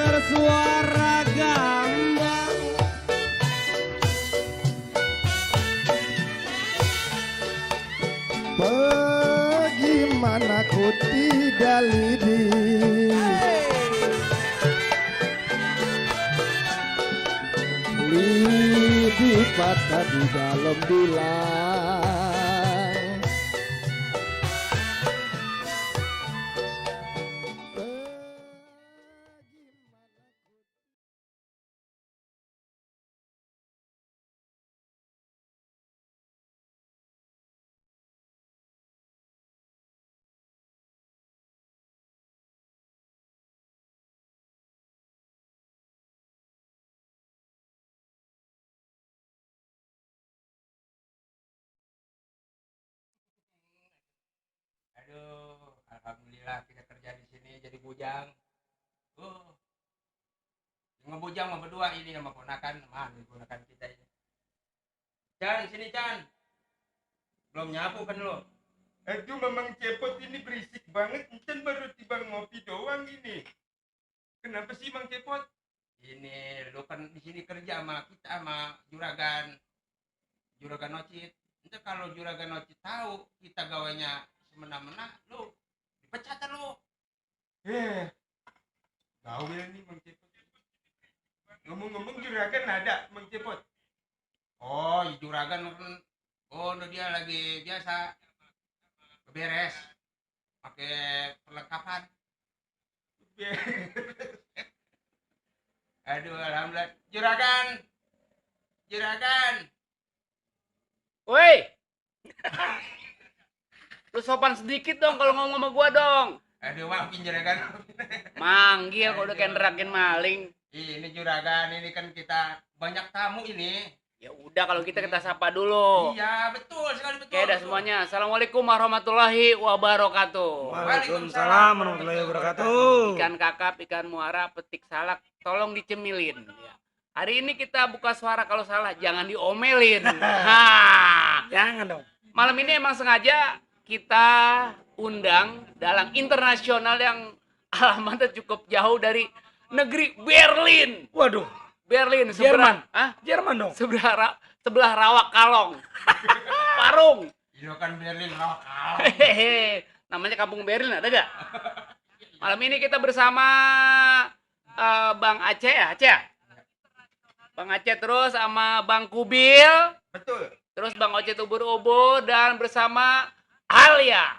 bersuara gambang. Bagaimana ku tidak lidi, lidi patah di dalam bilang. Aduh, alhamdulillah kita kerja di sini jadi bujang. Uh, ngebujang sama berdua ini sama ponakan, mana ponakan kita ini. Chan, sini Chan. Belum nyapu kan lo? Aduh, memang cepot ini berisik banget. Encen baru tiba ngopi doang ini. Kenapa sih Bang Cepot? Ini lo kan di sini kerja sama kita sama juragan Nocit. Nanti kalau juragan Nocit tahu kita gawainya semena-mena, lo dipecat lo. Bawel nih Bang Cepot. Ngomong-ngomong juragan ada Bang Cepot. Oh, juragan kan, oh no, dia lagi biasa beres, pakai perlengkapan. Aduh, alhamdulillah. Juragan. Woi, lu sopan sedikit dong kalau ngomong sama gua dong. Aduh, maafin juragan. Manggil kok udah kayak nerakin maling. Ini juragan, ini kan kita banyak tamu ini. Ya udah kalau kita sapa dulu. Iya, betul sekali, betul. Oke dah semuanya. Assalamualaikum warahmatullahi wabarakatuh. Waalaikumsalam warahmatullahi wabarakatuh. Ikan kakap, ikan muara, petik salak, tolong dicemilin. Ya. Hari ini kita buka suara kalau salah, jangan diomelin. Jangan dong. Malam ini emang sengaja kita undang dalang internasional yang alamatnya cukup jauh dari negeri Berlin. Waduh, Berlin, Jerman. Hah? Jerman dong. Sebelah Rawak Kalong. Parung. Iya kan Berlin lokal. Hehehe. Namanya Kampung Berlin ada gak? Malam ini kita bersama Bang Aceh ya, Aceh ya? Bang Aceh terus sama Bang Kubil, Betul. terus Bang Ocet ubur-ubur dan bersama Alia.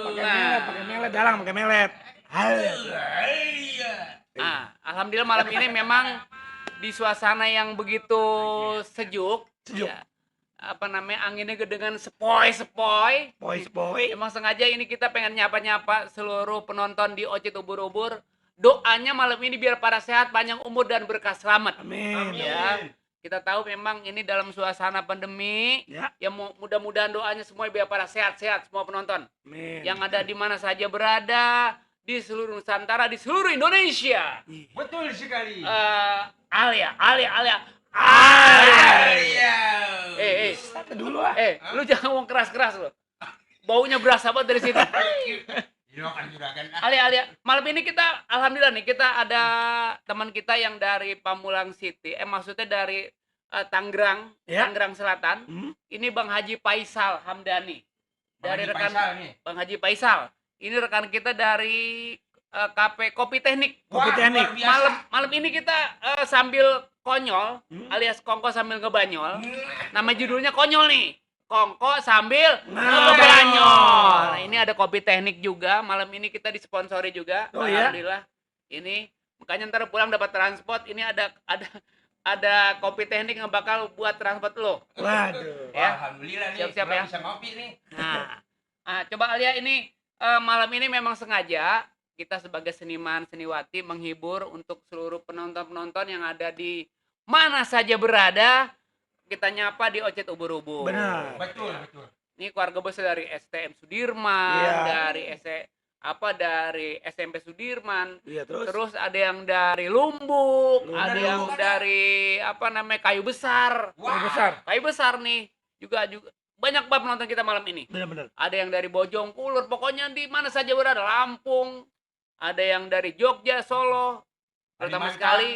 Pakai melet dalang, pakai melet. Alhamdulillah malam ini memang di suasana yang begitu sejuk. Ya, apa namanya, anginnya dengan sepoi-sepoi. Boy. Emang sengaja ini kita pengen nyapa-nyapa seluruh penonton di Ocit Ubur-Ubur. Doanya malam ini biar pada sehat, panjang umur dan berkah selamat. Amin. Ya, kita tahu memang ini dalam suasana pandemi. Ya. Mudah-mudahan doanya semua biar pada sehat-sehat semua penonton. Amin. Yang ada di mana saja berada, di seluruh Nusantara, di seluruh Indonesia. Betul sekali. Alia. Satu dulu ah. Lu jangan ngomong keras-keras lo. Baunya berasa banget dari sini. Iya kan juragan. Alia, malam ini kita alhamdulillah nih kita ada teman kita yang dari Pamulang City. Maksudnya dari Tangerang, Ya. Tangerang Selatan. Ini Bang Haji Faisal Hamdani. Dari Bang Haji rekan Faisal nih. Bang Haji Faisal. Ini rekan kita dari KP Kopi Teknik. Kopi Teknik. Luar biasa. Malam ini kita sambil konyol alias kongko sambil ngebanyol. Nama judulnya konyol nih. Kongko sambil ngebanyol. Nah, ini ada Kopi Teknik juga. Malam ini kita disponsori juga. Oh, ya? Alhamdulillah. Ini makanya ntar pulang dapat transport. Ini ada Kopi Teknik yang bakal buat transport lo. Waduh. Ya. Alhamdulillah nih. Siap-siap gua ya. Bisa ngopi nih. Nah, coba Alia ini malam ini memang sengaja kita sebagai seniman seniwati menghibur untuk seluruh penonton-penonton yang ada di mana saja berada. Kita nyapa di Ocet Ubur-Ubur. Benar. Betul. Ini keluarga besar dari STM Sudirman, Iya. dari SMP Sudirman. Iya, terus. Terus ada yang dari Lumbuk, ada Lumbuk yang ada. dari Kayu Besar. Wah. Kayu Besar nih juga banyak banget penonton kita malam ini. Benar-benar. Ada yang dari Bojongkulur, pokoknya di mana saja berada, Lampung, ada yang dari Jogja, Solo, terutama Kalimantan. sekali,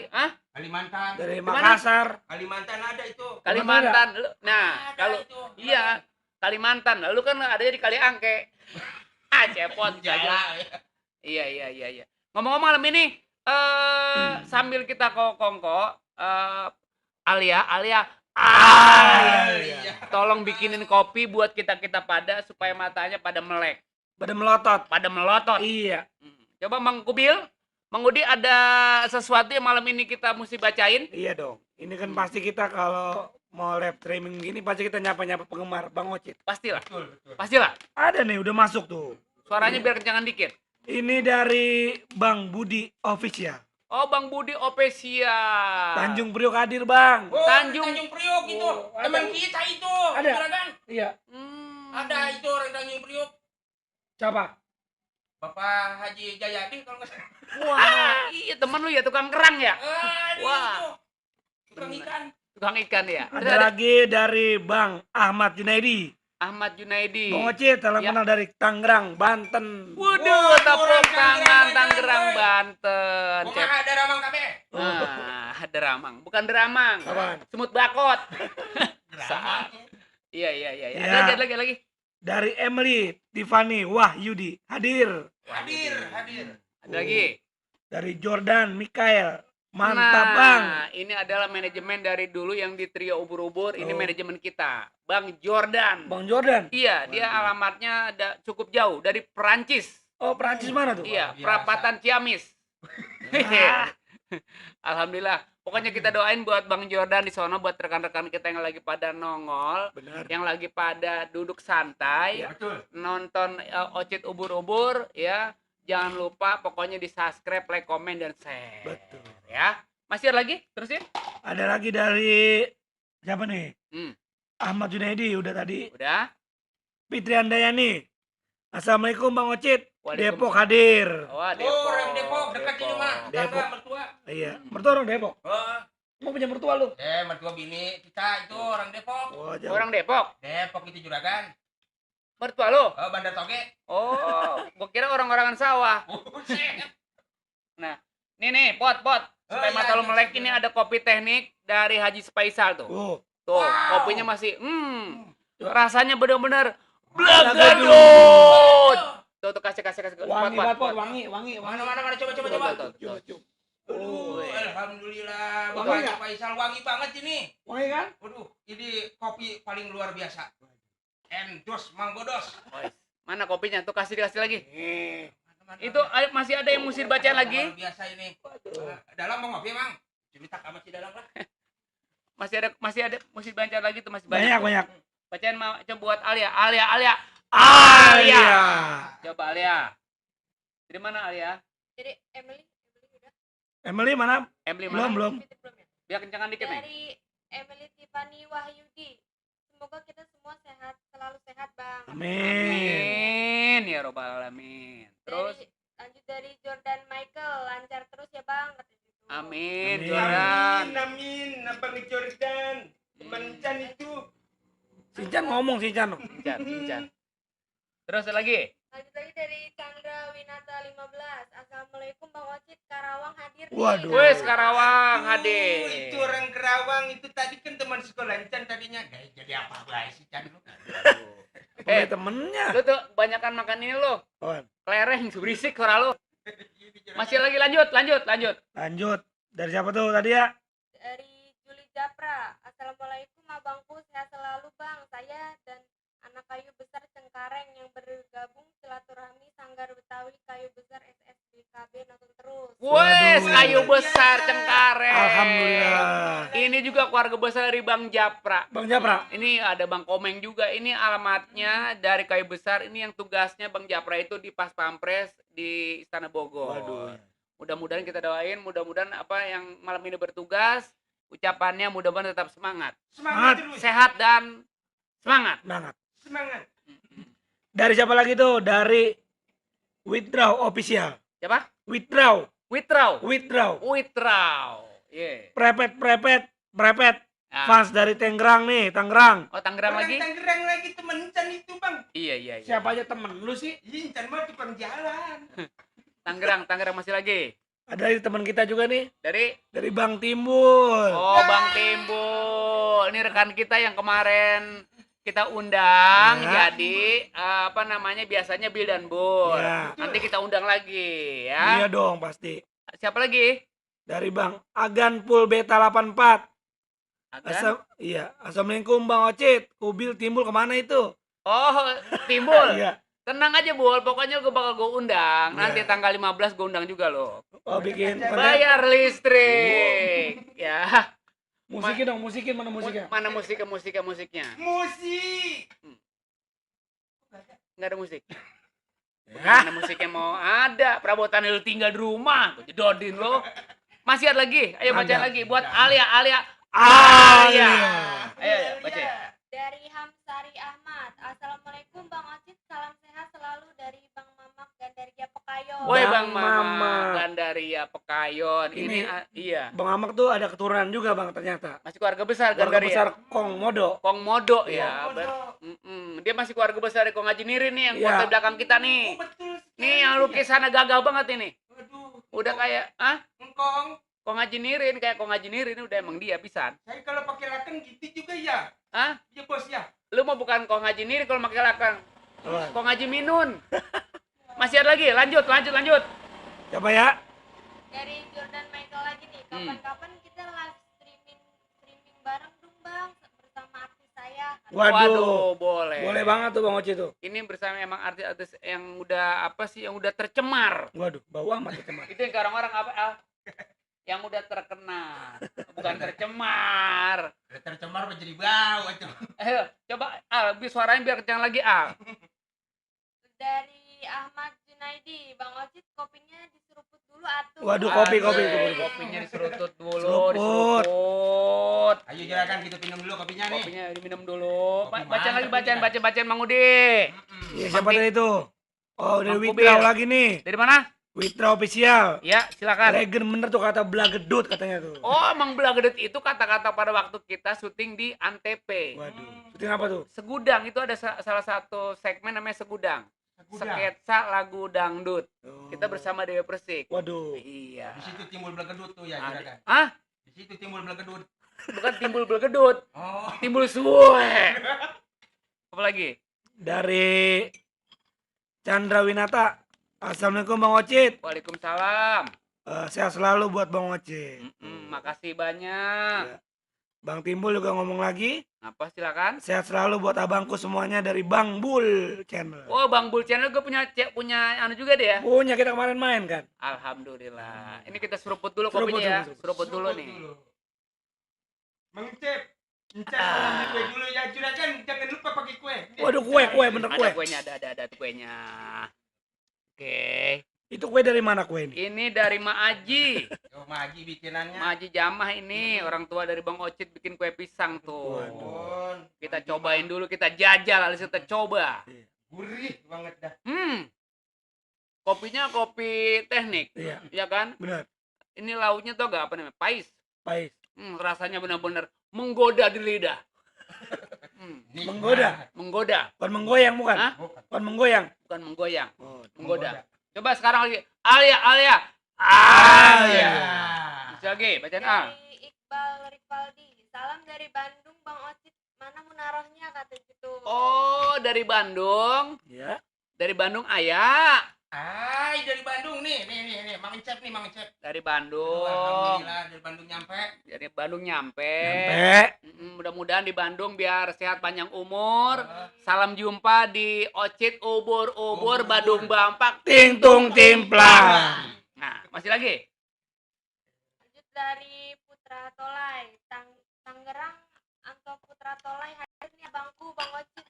Kalimantan. Dari Mana? Makassar. Kalimantan ada itu. Kalimantan. Nah, Ada kalau itu. iya Kalimantan, lalu kan adanya di Kaliangke. Cepot saja. Jala. Iya. Ngomong-ngomong malam ini, sambil kita kongko, Alia, Iya. tolong bikinin kopi buat kita pada supaya matanya pada melek, Pada melotot. pada melotot. Iya. Coba Mang Kubil, Mang Udi ada sesuatu yang malam ini kita mesti bacain? Iya dong. Ini kan pasti kita kalau mau live streaming gini pasti kita nyapa-nyapa penggemar Bang Ocit. Pastilah, Betul, betul. pastilah. Ada nih udah masuk tuh. Suaranya biar kencangan dikit. Ini dari Bang Budi Official. Oh, Bang Budi Opesia. Tanjung Priok hadir, Bang. Oh, Tanjung- Tanjung Priok itu. Oh, ada. Teman kita itu. Ada. Juragan. Iya. Ada itu orang Tanjung Priok. Siapa? Bapak Haji Jayadi kalau nggak salah. Wah, iya temen lu ya tukang kerang ya? Dia Wah. itu. Tukang Benar. ikan. Tukang ikan ya? Terus Ada lagi dari Bang Ahmad Junaidi. Ahmad Junaidi. Bang Ocit, salam Ya. kenal dari Tangerang, Banten. Waduh, tepuk orang tangan Tangerang, Tangerang, boy. Banten. Bunga ada ramang kabe. Deramang. Bukan deramang. Apaan? Semut bakot. Ramang. Iya. Ya. Ada lagi. Dari Emily Tiffany Wahyudi hadir. Hadir. Ada lagi. Dari Jordan Mikael. Mantap, Bang. Ini adalah manajemen dari dulu yang di Trio Ubur-Ubur. Ini Oh. manajemen kita. Bang Jordan. Bang Jordan. Iya, dia alamatnya cukup jauh dari Perancis. Oh, Prancis mana tuh? Iya, biasa. perapatan Ciamis. Alhamdulillah. Pokoknya kita doain buat Bang Jordan di sono, buat rekan-rekan kita yang lagi pada nongol, Benar. yang lagi pada duduk santai, Betul. nonton Ocit Ubur-Ubur, ya. Jangan lupa pokoknya di subscribe, like, komen, dan share. Betul. Ya. Masih ada lagi? Terusin. Ada lagi dari siapa nih? Hmm. Ahmad Junaidi udah tadi. Udah? Fitri Andayani. Assalamualaikum Bang Ocit. Waalaikumsalam. Depok hadir. Wah, Oh, orang Depok dekat sini mah. Depok. Tetangga mertua. Iya, mertua orang Depok. Oh, Mau punya mertua lu? mertua bini kita itu orang Depok. Oh, jauh. Orang Depok. Depok itu juragan. Mertua lo? Oh, Bandar Toge. Oh, gua kira orang-orangan sawah. Buset. Nih, pot. Supaya iya, mata lo iya, melek, iya. ini ada kopi teknik dari Haji Faisal tuh. Oh, Tuh, Wow. kopinya masih, rasanya bener-bener blagadut. Tuh, kasih. wangi Pot. banget, Pot. Wangi. Mana coba. Tuh. Aduh, alhamdulillah. Wangi Bapak nggak? Faisal wangi banget ini. Wangi kan? Waduh, ini kopi paling luar biasa. Endos, manggodos. Mana kopinya? Tuh, kasih lagi. Mana? Itu masih ada yang mesti dibacain lagi? Luar biasa ini. Dalam mau ngopi, Mang? Cerita sama si dalam lah. Masih ada mesti dibacain lagi tuh, masih Banyak. Bacain coba buat Alia. Alia. Coba Alia. Dari mana Alia? Jadi Emily udah. Emily mana? Emily mana? Belum. Fitri belum ya? Biar kencangan dikit nih. Dari Emily Tiffany Wahyudi. Semoga kita semua sehat, selalu sehat, Bang. Amin. Amin ya robbal alamin. Terus Lanjut dari Jordan Michael, lancar terus ya, Bang, kata gitu. amin Amin. Jordan. Amin. Abang Jordan. Teman Chan itu. Sincan ngomong Sincan. Cincang. Terus ada lagi. Lanjut lagi dari Chandra Winata 15. Assalamualaikum Bang Ocit, Karawang hadir nih. Waduh. Wes Karawang Oh, hadir. itu orang Kerawang itu tadi kan teman sekolah Chan tadinya. Jadi apa guys si Chan lu? Punya temennya. Lu tuh banyakan makan ini lo. Apaan? Kelereng berisik suara lu. Masih lagi lanjut. Lanjut. Dari siapa tuh tadi ya? Dari Juli Japra. Assalamualaikum abangku, sehat selalu Bang. Saya dan anak kayu besar Cengkareng yang bergabung silaturahmi Sanggar Betawi Kayu Besar SSBKB nonton terus. Wes Waduh. kayu besar Biasa. Cengkareng. Alhamdulillah. Ini juga keluarga besar dari Bang Japra. Bang Japra. Ini ada Bang Komeng juga. Ini alamatnya dari kayu besar. Ini yang tugasnya Bang Japra itu di Pas Pampres di Istana Bogor. Waduh. Mudah-mudahan kita doain, mudah-mudahan apa yang malam ini bertugas, ucapannya mudah-mudahan tetap semangat, Semangat terus. sehat dan semangat. Semangat. Semangat. Dari siapa lagi tuh? Dari Withdraw Official. Siapa? Withdraw. Withdraw. Yeah. Prepet. Ah. Fans dari Tangerang nih, Tangerang. Oh, Tangerang Orang lagi? Tangerang lagi teman Chan itu, Bang. Iya. Siapa aja temen lu sih? Ih, Chan mah tukang jalan. Tangerang masih lagi. Ada teman kita juga nih Dari Bang Timbul. Oh, Bang Timbul. Ini rekan kita yang kemarin kita undang. Ya. Jadi apa namanya biasanya Bill dan Bur. Ya. Nanti kita undang lagi ya. Iya dong pasti. Siapa lagi? Dari Bang Agan Pul Beta 84. Agan? Iya. Assalamualaikum Bang Ocit. Kubil Timbul kemana itu? Oh, Timbul. Iya. Tenang aja, Bul. Pokoknya gue bakal gue undang. Nanti Iya. tanggal 15 gue undang juga loh. Oh bikin konten. Bayar listrik. Ya. Musikin dong, musikin mana musiknya? Mana musiknya? Musik. Nggak ada musik. Ya. Mana musiknya mau ada? Perabotan lu tinggal di rumah. Gue jedodin lo. Masih ada lagi? Ayo baca Ada. lagi. Buat Alia. Alia. Ayo baca. Dari Hamsari Ahmad. Assalamualaikum Bang Ocit, salam sehat selalu dari Bang Mamak Gandaria Pekayon. Woi Bang Bang Mama Mama. Gandaria Pekayon. Ini iya. Bang Amak tuh ada keturunan juga Bang ternyata. Masih keluarga besar Keluarga Gandaria. besar Kong Modo. Kong Modo ya. Dia masih keluarga besar dari Kong Haji Nirin nih yang Iya. kota belakang kita nih. Nih yang lukisannya gagal banget ini. Udah kayak Engkong. Kong Haji Nirin kayak Kong Haji Nirin udah emang dia pisan. Saya kalau pakai laken gitu juga ya. Hah? Iya bos ya. Lu mau bukan Kong Haji Nirin kalau pakai lakang. Apaan? Kong Haji Minun. Masih ada lagi. Lanjut. Siapa ya? Dari Jordan Michael lagi nih. Kapan-kapan kita live streaming bareng dong Bang bersama artis saya. Waduh. boleh. Boleh banget tuh Bang Ocit tuh. Ini bersama emang artis-artis yang udah apa sih yang udah tercemar. Waduh, bau amat itu mah. Itu yang ke orang-orang apa Al? Yang udah terkenal, bukan tercemar. Tercemar menjadi bau itu. Ayo, coba Al, suaranya biar kencang lagi Al. Dari Ahmad Junaidi, Bang Ocit kopinya diseruput dulu atuh. Waduh, kopi. Kopinya diserutut dulu, Seruput. diseruput. Ayo juragan kita minum dulu kopinya nih. Kopinya diminum dulu. Kopi Baca lagi mantap ini, bacaan Mang Udi. Iya, siapa tadi itu? Oh, dari Bang Witra Kubil. lagi nih. Dari mana? Witra official. Ya, silakan. Legend bener tuh kata belagedut katanya tuh. Oh, emang Belagedet itu kata-kata pada waktu kita syuting di Antep. Waduh. Syuting apa tuh? Segudang itu ada salah satu segmen namanya Segudang. Sketsa lagu dangdut. Oh. Kita bersama Dewi Persik. Waduh. Iya. Di situ timbul belagedut tuh ya juragan. Ah, Di situ timbul belagedut. bukan timbul belgedut, Oh. timbul suwe. Apa lagi? Dari Chandra Winata. Assalamualaikum Bang Ocit. Waalaikumsalam. Sehat selalu buat Bang Ocit. Makasih banyak. Ya. Bang Timbul juga ngomong lagi. Apa silakan? Sehat selalu buat abangku semuanya dari Bang Bul Channel. Oh, Bang Bul Channel gue punya anu juga deh ya. Punya kita kemarin main kan. Alhamdulillah. Ini kita seruput dulu Seruput kopinya ya. dulu, Seruput dulu nih. Mang Cep. Encep kue dulu ya juragan, jangan lupa pakai kue. Waduh, kue bener Ada kue. kuenya, ada kuenya. Oke. Itu kue dari mana kue ini? Ini dari Ma Aji. Oh, Maji bikinannya. Ma Aji Jamah ini orang tua dari Bang Ocit bikin kue pisang tuh. Waduh. Kita cobain dulu, kita jajal, alias kita coba. Gurih banget dah. Kopinya kopi teknik, Iya, ya kan? benar. Ini lauknya tau gak apa namanya? Pais. Pais. Rasanya benar-benar menggoda di lidah. Nikmat. Menggoda. Menggoda, Bukan menggoyang bukan? Hah? Bukan menggoyang. bukan menggoyang. Oh, Menggoda. Coba sekarang lagi. Alia. Alia. Bisa lagi, bacaan A. Dari Iqbal Rivaldi, salam dari Bandung Bang Ocit, mana munarohnya kata gitu. Oh, dari Bandung. Ya. Dari Bandung ayah. Dari Bandung nih, Mang Cep nih, Mang Cep. Dari Bandung. Alhamdulillah dari Bandung nyampe. Dari Bandung nyampe. Mudah-mudahan di Bandung biar sehat panjang umur. Salam jumpa di Ocit Ubur-ubur Badung Bampak. Ting tung timplang. Nah, masih lagi. Lanjut dari Putra Tolai, Tangerang Anto Putra Tolai hadir nih abangku Bang Ocit.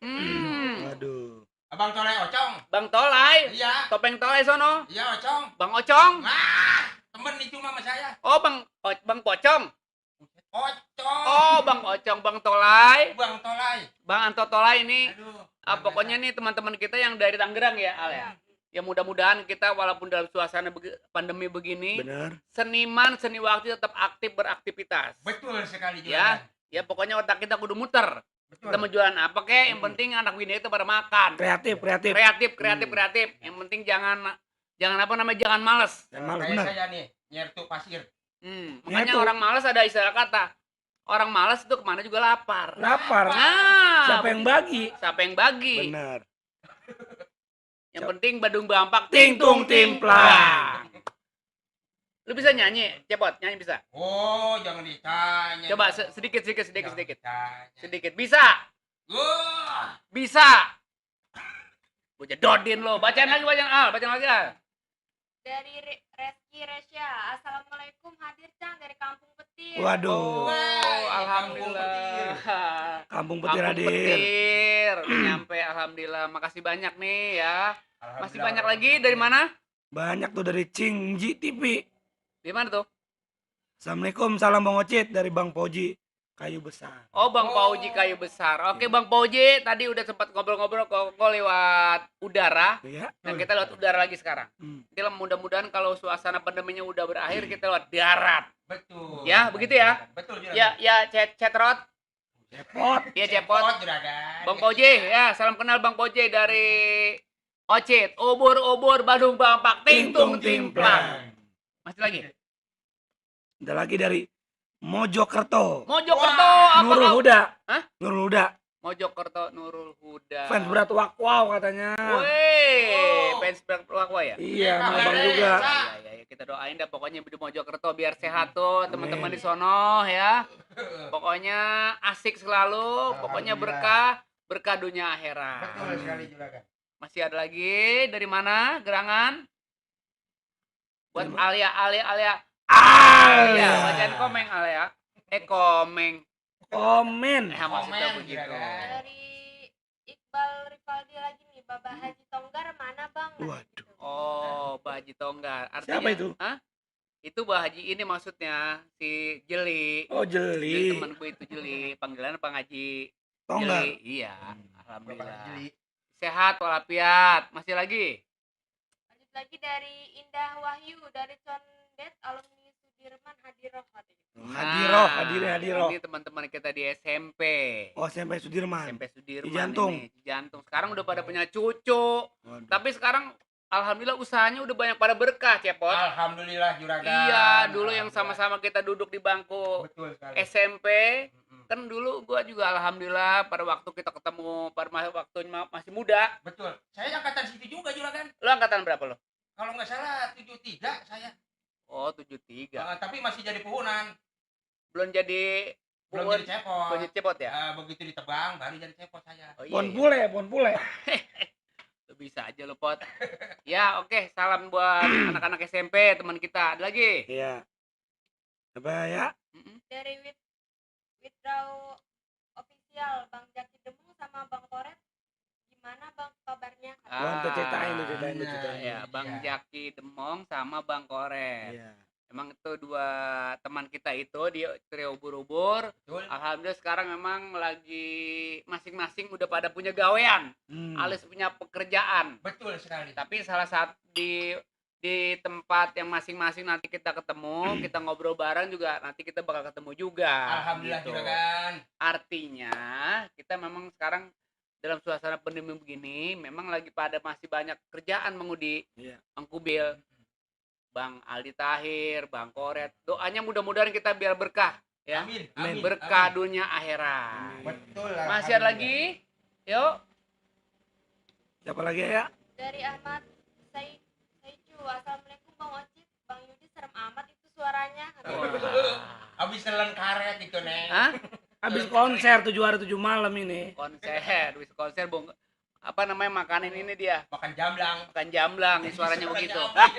Waduh. Abang Tolai Ocong. Bang Tolai. Iya, Topeng Tolai sono. iya Ocong. Bang Ocong. Temen itu mama saya. Oh, Bang Pocong. Ocong. Oh, Bang Ocong, Bang Tolai. Bang Tolai. Bang Anto Tolai ini. Aduh. Pokoknya nih teman-teman kita yang dari Tangerang ya, Al ya. Ya mudah-mudahan kita walaupun dalam suasana pandemi begini, Benar. seniman seni waktu tetap aktif beraktivitas. Betul sekali Ya. juragan. Ya pokoknya otak kita kudu muter. Betul. Kita mau jualan apa kek, yang penting anak bini itu pada makan. Kreatif. Kreatif. Yang penting jangan Jangan apa namanya, jangan males. Jangan malas, Kayak benar. saya nih, nyertu pasir. Makanya Nyatu. orang malas ada istilah kata. Orang malas itu kemana juga lapar. Lapar. Nah, Siapa yang bagi? siapa yang bagi? Benar. Yang penting Badung Bampak Tingtung timplang. Lu bisa nyanyi, Cepot? Nyanyi bisa? Oh, jangan ditanya. Coba dong. sedikit. Jangan ditanya. Sedikit. Bisa. Wah, Bisa. Bocah dodin lo. Bacaan lagi. Dari Reski Resya. Assalamualaikum, hadir Cang dari Kampung Petir. Waduh. Alhamdulillah. Kampung Petir hadir. Petir. Udah nyampe, alhamdulillah. Makasih banyak nih ya. Masih alhamdulillah. banyak lagi dari mana? Banyak tuh dari Cingji TV. Di mana tuh? Assalamualaikum, salam Bang Ocit dari Bang Poji, Kayu Besar. Oh, Bang Pauji Kayu Besar. Oke, Bang Pauji, tadi udah sempat ngobrol-ngobrol kok lewat udara. Ya. Dan kita lewat udara lagi sekarang. Nanti mudah-mudahan kalau suasana pandeminya udah berakhir, kita lewat darat. Betul. Ya, begitu ya? Betul, Juragan. Ya, Cetrot. Cepot. Ya, Cepot. Juragan. Bang Pauji, ya, salam kenal Bang Pauji dari Ocit. Obor-obor Badung Bampak, tingtung timplang. Masih lagi? Ada lagi dari Mojokerto. Mojokerto, apa Nurul kau? Huda. Hah? Nurul Huda. Mojokerto Nurul Huda. Fans berat wow katanya. Wih, fans berat Wakwa ya? Iya, sama Iya, Bang iya, juga. Ya, kita doain dah pokoknya di Mojokerto biar sehat tuh teman-teman di sono ya. Pokoknya asik selalu, pokoknya berkah dunia akhirat. Betul sekali, Juragan. Masih ada lagi dari mana? Gerangan? Buat Alia. Ya, bacaan komeng Alia. Komeng. Komen. Maksudnya Komen, begitu. Juragan. Dari Iqbal Rivaldi lagi nih, Baba Haji Tonggar mana bang? Waduh. Oh, Mbah Haji Tonggar. Artinya, Siapa itu? Hah? Itu Mbah Haji ini maksudnya si Jeli. Oh, Jeli Jeli. temanku itu Jeli. Panggilan Bang Haji Tonggar. Jeli. Iya, Bapak alhamdulillah. Jeli. Sehat walafiat. Masih lagi? Lanjut lagi dari Indah Wahyu dari Condet alumni Sudirman Hadiroh katanya. Hadiroh. Ini teman-teman kita di SMP. Oh, SMP Sudirman. SMP Sudirman Cijantung. ini. Cijantung. Sekarang udah pada punya cucu. Waduh. Tapi sekarang alhamdulillah usahanya udah banyak pada berkah, Cepot. Alhamdulillah, Juragan. Iya, dulu yang Alhamdulillah. sama-sama kita duduk di bangku Betul sekali. SMP. Mm-mm. Kan dulu gua juga alhamdulillah pada waktu kita ketemu pada waktu masih muda. Betul. Saya angkatan situ juga, Juragan. Lu angkatan berapa lo? Kalau nggak salah 73 saya. Oh, 73. Tapi masih jadi puhunan. Belum jadi Belum puhun, jadi cepot. belum jadi cepot ya? Begitu ditebang baru jadi cepot saya. Oh, Pon iya. pule. Lu bisa aja lo, Pot. Ya, oke. Salam buat anak-anak SMP, teman kita. Ada lagi? Iya. Apa ya? Dari Withdraw Official, Bang Jaki Demung sama Bang Koret. Gimana Bang kabarnya? Wah, tuh ceritain. Ya, Bang Iya. Jaki Demong sama Bang Koret. Iya. Emang itu dua teman kita itu di trio ubur-ubur. Betul. Alhamdulillah sekarang memang lagi masing-masing udah pada punya gawean, alias punya pekerjaan. Betul sekali. Tapi salah satu di tempat yang masing-masing nanti kita ketemu, kita ngobrol bareng juga nanti kita bakal ketemu juga. Alhamdulillah, gitu. Juragan. Artinya kita memang sekarang dalam suasana pandemi begini memang lagi pada masih banyak kerjaan mengudi. Iya. Bang Kubil, Bang Aldi Tahir, Bang Koret. Doanya mudah-mudahan kita biar berkah ya. Amin. Berkah dunia akhirat. Betul. Masih ada lagi? Yuk. Siapa lagi ya? Dari Ahmad Saicu. Assalamualaikum Bang Ocit. Bang Yudi serem amat itu suaranya. Habis nelen karet itu, Neng. Hah? Habis konser 7 hari 7 malam ini. Konser bong. Apa namanya makanin ini dia? Makan jamblang. Makan jamblang, nih suaranya Suara begitu. jamblang.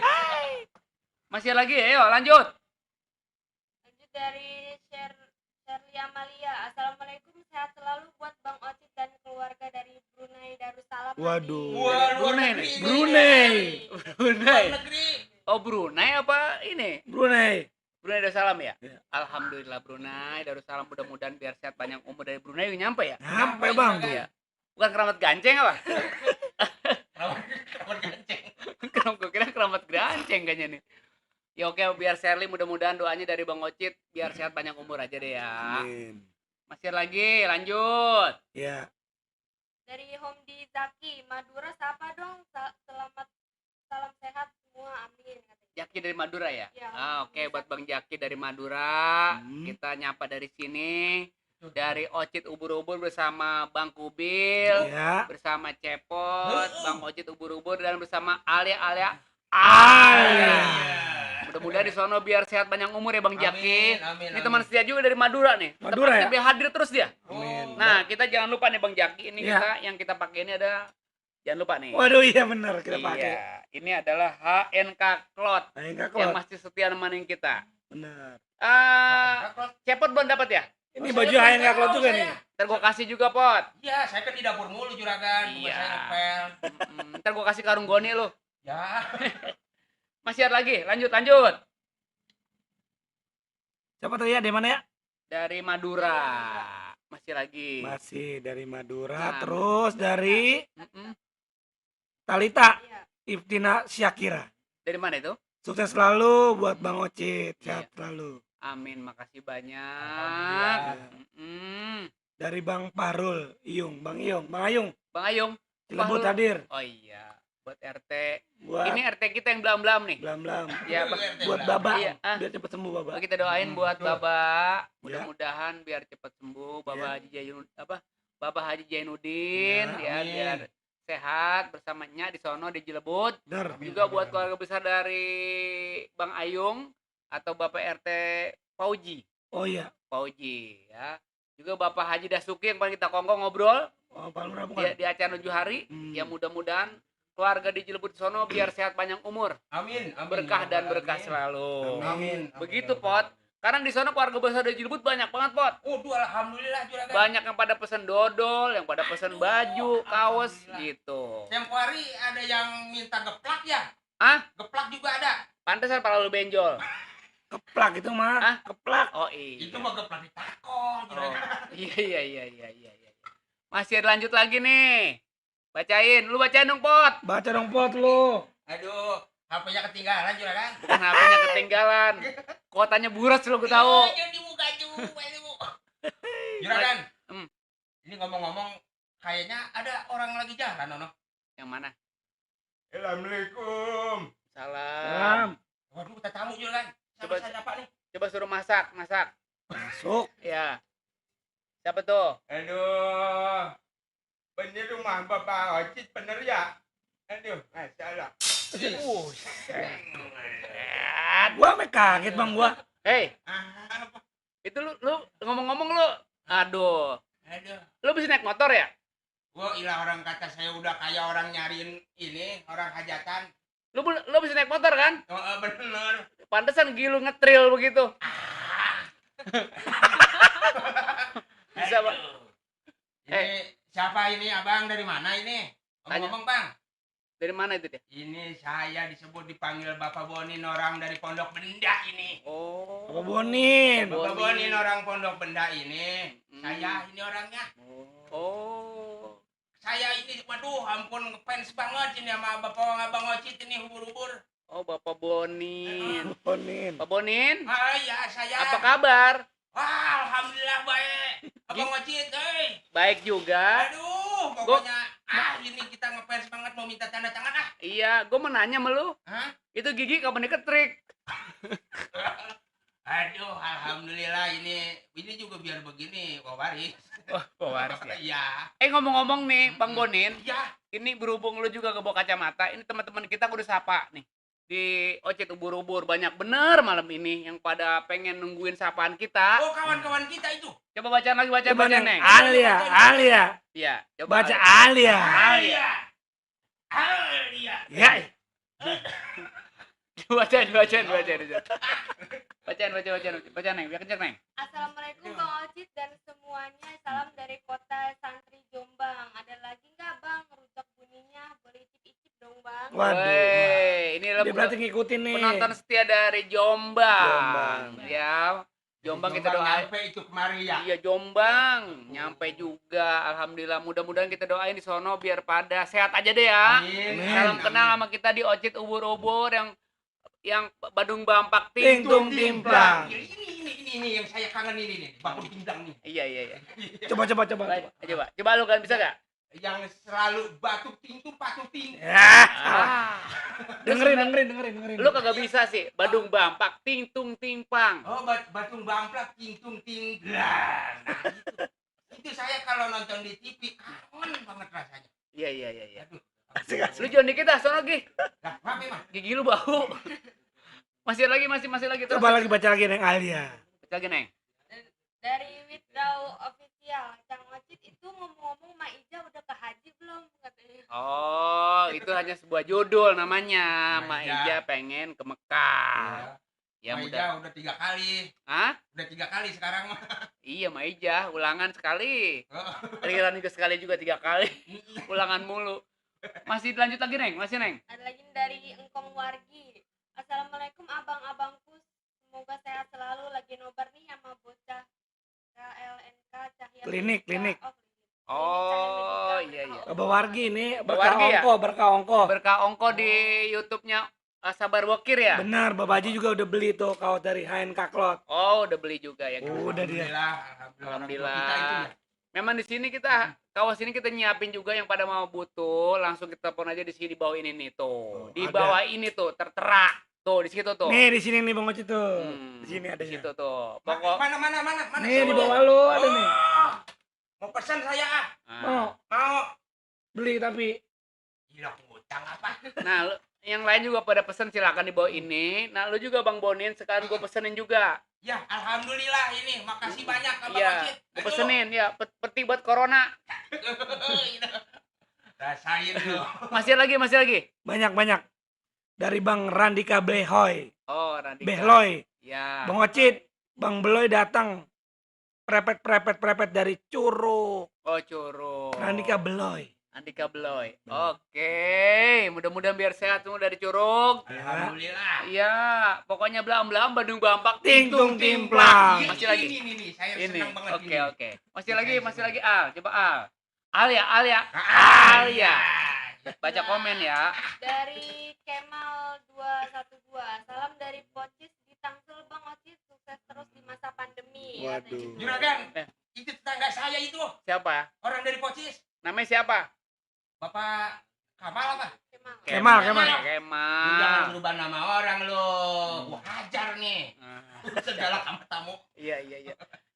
Masih ada lagi ya? Yuk lanjut. Lanjut dari Shirley Amalia. Assalamualaikum, sehat selalu buat Bang Ocit dan keluarga dari Brunei Darussalam. Waduh. Wah, luar Brunei negeri. nih. Brunei. Brunei. Luar negeri. Oh Brunei apa ini? Brunei. Brunei Darussalam ya? Iya. Alhamdulillah Brunei Darussalam, mudah-mudahan biar sehat panjang umur. Dari Brunei nyampe ya? Nyampe Bang tuh. Iya. Bukan keramat ganceng apa? Rawat ganceng. Gue kira keramat ganceng kayaknya nih. Ya oke, biar Shirley mudah-mudahan doanya dari Bang Ocit biar sehat panjang umur aja deh ya. Amin. Masih ada lagi, lanjut. Ya. Dari Homdi Zaki, Madura sapa dong. Selamat salam sehat semua, amin katanya. Jaki dari Madura ya? Iya, Oke, buat Bang Jaki dari Madura, Hmm. kita nyapa dari sini. Dari Ocit Ubur-Ubur bersama Bang Kubil, Ya. bersama Cepot, Bang Ocit Ubur-Ubur, dan bersama Alia. Alia. Mudah-mudahan di sono biar sehat panjang umur ya Bang Jaki. Amin, Ini teman setia juga dari Madura nih. Madura ya? Dia hadir terus dia. Amin. Nah, kita jangan lupa nih Bang Jaki, ini Iya. yang kita pakai ini ada, jangan lupa nih. Waduh, iya benar kita pakai. Iya, ini adalah HNK Cloth Nah, enggak yang klot. masih setia nemenin kita. Benar. Cepot belum dapat ya? Ini baju HNK klot juga nih. Ntar gua kasih juga, Pot. Iya, saya kan di dapur mulu juragan. Bukan Iya. saya ngepel. Ntar gua kasih karung goni lu. Ya. Masih ada lagi, lanjut. Siapa tadi ya? Dari mana ya? Dari Madura. Masih lagi. Masih dari Madura. Nah. Terus dari Mm-mm. Talita Iya. Iftina Syakira. Dari mana itu? Sukses selalu buat Bang Ocit. Iya. Sehat selalu. Amin, makasih banyak. Alhamdulillah. Mm-mm. Dari Bang Parul Iyung. Bang Ayung. Bang Ayung. Cilebut Parul. hadir. Oh iya, buat RT. Buat Ini RT kita yang belam-belam nih. belam-belam. Ya, Buat Baba. Iya, Biar cepet sembuh Baba. kita doain buat betul. Baba, Ya. mudah-mudahan biar cepat sembuh. Baba Ya. Haji Baba Haji Jainuddin Ya, ya, amin. biar sehat bersamanya di sono di Cilebut. Benar. Juga buat keluarga besar dari Bang Ayung atau Bapak RT Fauji Oh iya. ya. Juga Bapak Haji Dasuki yang paling kita kongkong ngobrol Oh, Pak Lurah di, bukan? di acara 7 hari. Hmm. Ya mudah-mudahan keluarga di Cilebut sono biar sehat panjang umur, Amin. berkah dan berkah selalu. Amin. Begitu, Pot. Karena di sana keluarga besar di Cilebut banyak banget, Pot. Alhamdulillah juragan. Banyak yang pada pesen dodol, yang pada pesen baju, kaos Alhamdulillah. gitu. Tempo hari ada yang minta geplak ya? Hah? Geplak juga ada. Pantesan pala lu benjol. Keplak itu mah. Hah? Keplak. Oh iya. Itu mah geplak di tako, Oh, juragan. iya. Masih ada lanjut lagi nih. Bacain, lu bacain dong, Pot. Baca dong Pot lu. Aduh, HP-nya ketinggalan juragan. Bukan HP-nya ketinggalan. Kuotanya buras lu gue tahu. Jangan dibuka juga, itu. Juragan. Hmm. Ini ngomong-ngomong kayaknya ada orang lagi jalan, Nono. Yang mana? Assalamualaikum. Salam. Salam. Waduh, kita tamu juragan. Coba- Siapa siapa nih? Coba suruh masak. Masuk. Ya. Siapa tuh? Aduh. Bener rumah Bapak Ocit bener ya? Aduh, masalah. Gua sampe kaget Bang gua. Hei, Apa? itu lu ngomong-ngomong lu. Aduh. Aduh. Lu bisa naik motor ya? Gua ilah orang kata saya udah kayak orang nyariin ini, orang hajatan. Lu bisa naik motor kan? Oh, bener. Pantesan gilu ngetril begitu. Bisa, Bang. Ini siapa ini abang dari mana ini? Ngomong-ngomong bang, Dari mana itu dia? ini saya disebut dipanggil Bapak Bonin orang dari Pondok Benda ini. Oh. Apa Bonin? Bapak Bonin orang Pondok Benda ini. Hmm. Saya ini orangnya. Oh. Saya ini, waduh, ampun ngefans banget ini sama Bapak Abang Ocit ini hubur-hubur. Oh, Bapak Bonin. Bonin. Pak Bonin, Ah ya saya. apa kabar? Wah, alhamdulillah baik. Abang Ocit, Baik juga. Aduh, pokoknya ini kita ngefans banget mau minta tanda tangan ah. Iya, gue mau nanya sama lu. Hah? Itu gigi kapan diketrik? Aduh, alhamdulillah ini juga biar begini, wawaris. Oh, pewaris ya. Iya. Ngomong-ngomong nih, Bang Bonin, Iya. ini berhubung lu juga kebawa kacamata, ini teman-teman kita udah sapa nih. Di Ocit Ubur-Ubur banyak bener malam ini yang pada pengen nungguin sapaan kita. Oh, kawan-kawan kita itu. Coba bacaan lagi, Coba bacaan yang Neng. Alia. Iya, coba. Baca Alia. Alia. Alia. Ya. Bacaan. Bacaan Neng, biar kenceng Neng. Assalamualaikum Bang Ocit dan semuanya. Salam dari kota Santri Jombang. Ada lagi nggak Bang rujak bunyinya? Boleh icip-icip dong Bang. Waduh. Wey, ini Dia berarti ngikutin nih. penonton setia dari Jombang. Jombang. Ya. Jombang kita doain. Sampai itu kemari ya. Iya Jombang, nyampe juga. Alhamdulillah, mudah-mudahan kita doain di sono biar pada sehat aja deh ya. Amin. Salam kenal sama kita di Ocit Ubur-Ubur yang Badung Bampak Ting tung Ting. timplang. Ya, ini yang saya kangen ini nih, Bapak Timbang nih. Iya. Coba. Coba lu kan bisa gak? yang selalu batuk ting tung patung ting. Ya. Ah. Dengerin. Lu kagak bisa sih. Badung Bampak ting tung ting pang. Oh, batung bamplak ting tung ting blang. Nah, itu saya kalau nonton di TV kangen banget rasanya. Iya. Aduh. Lu jangan dikit dah, sono lagi. Lah, kenapa emang? Gigi lu bau. Masih lagi terus. Coba lagi baca lagi Neng Alia. Baca lagi, Neng. Dari Withdraw Official, Cang Ocit itu ngomong-ngomong Mak Ija udah ke haji belum katanya. Oh, itu hanya sebuah judul namanya. Mak Mak Ija. Ija pengen ke Mekah. Ya Mak mudah. Ija udah 3 kali. Hah? Udah 3 kali sekarang mah. Iya, Mak Ija ulangan sekali. Oh. Aliran juga sekali juga 3 kali. Ulangan mulu. Masih lanjut lagi, Neng? Masih, Neng? Ada lagi dari Engkong Wargi. Assalamualaikum abang-abangku. Semoga sehat selalu. Lagi nobar nih sama bocah KLNK Cahaya Klinik. Medika. Oh, iya. Bapak Wargi ini Wargi ya? berkah ongko. Berkah ongko di YouTube-nya Sabar Wokir ya? Benar, Bapak Haji juga udah beli tuh kaos dari HNK Cloth. Oh, udah beli juga ya. Udah dia. Alhamdulillah. Kita itu ya. Memang di sini kita kawas ini kita nyiapin juga yang pada mau butuh, langsung kita telepon aja di sini di bawah ini nih tuh. Di ada. bawah ini tuh tertera. Tuh di situ tuh. Nih di sini nih Bang Oci tuh. Hmm, Di sini ada di situ tuh. Mana Pokok mana. Nih di bawah lu ada nih. Mau pesan saya ah. Mau Mau. beli tapi Gila ngutang apa? Nah, yang lain juga pada pesen silakan di bawah ini. Nah, lu juga Bang Bonin sekarang gue pesenin juga. Ya, alhamdulillah ini. Makasih banyak Abang Iya, Ocit. gue pesenin ya peti buat corona. Rasain lu. Masih lagi. banyak. Dari Bang Randika Behoy. Oh, Randika. Behloy. Ya. Bang Ocit, Bang Beloy datang. Prepet dari Curug. Oh, Curug. Randika Beloy. Andika Beloy. Oke, mudah-mudahan biar sehat semua dari Curug. Alhamdulillah. Iya, pokoknya belam-belam Bandung Bampak Tingtung timplang. Ini, Masih lagi. Ini, saya Ini. senang banget Oke, ini. oke. Masih lagi Al. Coba Al. Al ya. Ah, ya. Baca komen ya. Dari Kemal 212. Salam dari Pocis di Tangsel Bang Ocit. Sukses terus di masa pandemi. Waduh. Katanya gitu. Juragan, Eh. itu tetangga saya itu. Siapa? Orang dari Pocis. Namanya siapa? Bapak Kamal apa? Kemal. Kemal. Lu jangan berubah nama orang lu. Gua hajar nih. Ah, Segala sama tamu. Iya.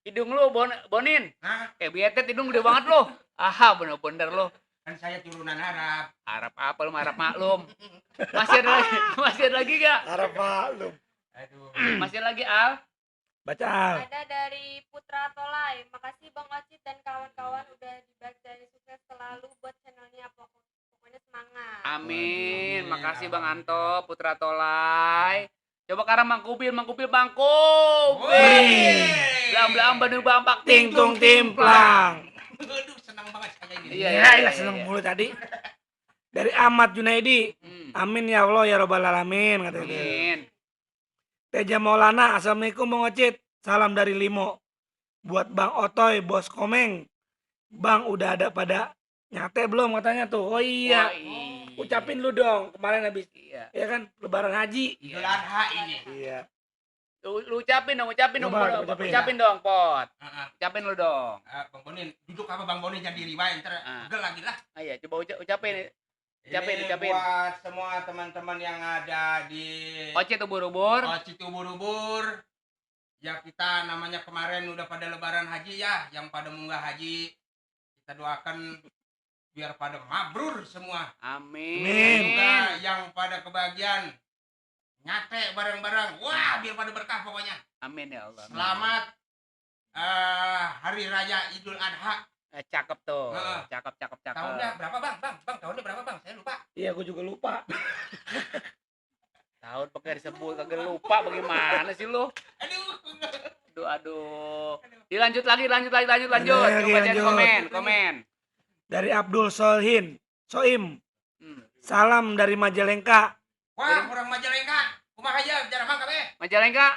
Hidung lu Bonin. Hah? Kayak bietet hidung gede banget lu. Aha, bener-bener lu. Kan saya turunan Arab. Arab apa lu? Arab maklum. Masih ada lagi gak? Harap maklum. Aduh. Masih lagi Al? Baca Al. Ada dari Putra Tolai. Makasih Bang Ocit dan kawan-kawan udah dibacain. Sukses selalu buat channelnya. Pokoknya semangat. Amin. Amin. Makasih Bang Anto, Putra Tolai. Coba sekarang Bang Kubil. Belam-belam Bandung Bampak Tingtung timplang. Aduh, senang banget saya ini. Iya, seneng mulu tadi. Dari Ahmad Junaidi. Amin ya Allah ya Robbal Alamin katanya. Amin. Teja Maulana, Assalamualaikum Bang Ocit. Salam dari Limo. Buat Bang Otoy, Bos Komeng. Bang udah ada pada nyate belum katanya tuh. Oh iya. Wah, iya. Ucapin lu dong kemarin habis. Iya. Ya kan lebaran haji. Idul Adha ini. Iya. Lu ucapin dong. Coba, ucapin. Ucapin dong, Pot. Heeh. Ucapin lu dong. Bang Bonin, duduk apa Bang Bonin jangan diriwain ntar pegel lagi lah. Ayo, coba ucapin. Ucapin. Buat semua teman-teman yang ada di Ocit ubur-ubur. Ocit ubur-ubur. Ya kita namanya kemarin udah pada lebaran haji ya, yang pada munggah haji. Kita doakan biar pada mabrur semua. Amin. Juga yang pada kebagian nyate bareng-bareng. Wah, biar pada berkah pokoknya. Amin ya Allah. Selamat Hari Raya Idul Adha. Cakep tuh. Heeh. Cakep. Tahunnya berapa bang? Bang tahunnya berapa bang? Saya lupa. Iya, aku juga lupa. Tahun pakai disebut kagak lupa bagaimana sih lu? Aduh. Aduh. Dilanjut lagi. Coba Lagi, bacain lanjut. komen. Dari Abdul Soim. Hmm. Salam dari Majalengka. Wah, orang Majalengka. Kumaha aja jarang kabeh. Majalengka.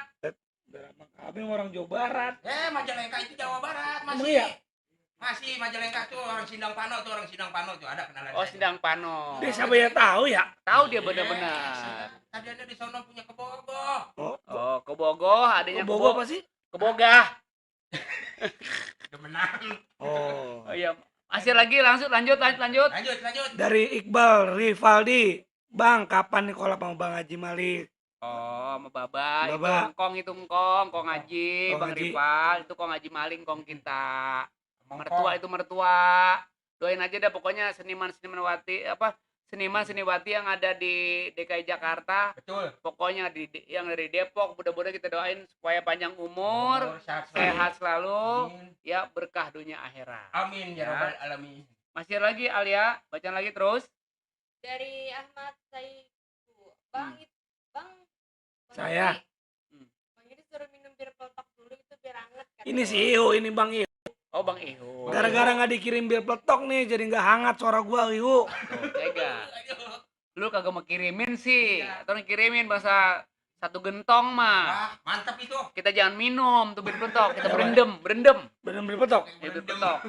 Abang orang Jawa Barat. Majalengka itu Jawa Barat Emang masih. iya? Masih Majalengka tuh orang Sindang Pano tuh ada kenalan. Oh, saya. Sindang Pano. Dia siapa ya tahu ya? Tahu dia bener-bener. Tadi ada di sono punya kebogoh. Oh, Kebogoh, adanya Bogo apa sih? Kebogah. Demenan. Oh. Oh iya, Masih lagi lanjut. Lanjut. Dari Iqbal Rivaldi. Bang, kapan nih kolab sama Bang Haji Malik? Oh, sama Baba. Baba. Itu engkong, Kong Haji, Kong Bang Haji. Rival, itu Kong Haji Maling, Kong kita. Mongkong. Mertua. Doain aja dah pokoknya seniman-seniwati yang ada di DKI Jakarta. Betul. Pokoknya yang dari Depok, mudah-mudahan kita doain supaya panjang umur, sehat selalu, Amin. ya berkah dunia akhirat. Amin ya Ya. rabbal alamin. Masih lagi Alia, bacaan lagi terus. Dari Ahmad Saiku. Bang, Bang Saya. Yudi, Bang Yudi suruh minum bir peletok dulu itu biar anget kan. Ini si Ihu, ini Bang Ihu. Oh, Bang Ihu. Gara-gara nggak dikirim bir peletok nih, jadi nggak hangat suara gua, Ihu. Tuh, tega. Lu kagak mau kirimin sih, atau kirimin bahasa satu gentong mah. Mantap itu. Kita jangan minum tuh bir peletok, kita Coba. berendam. Bener bir peletok. Bir peletok.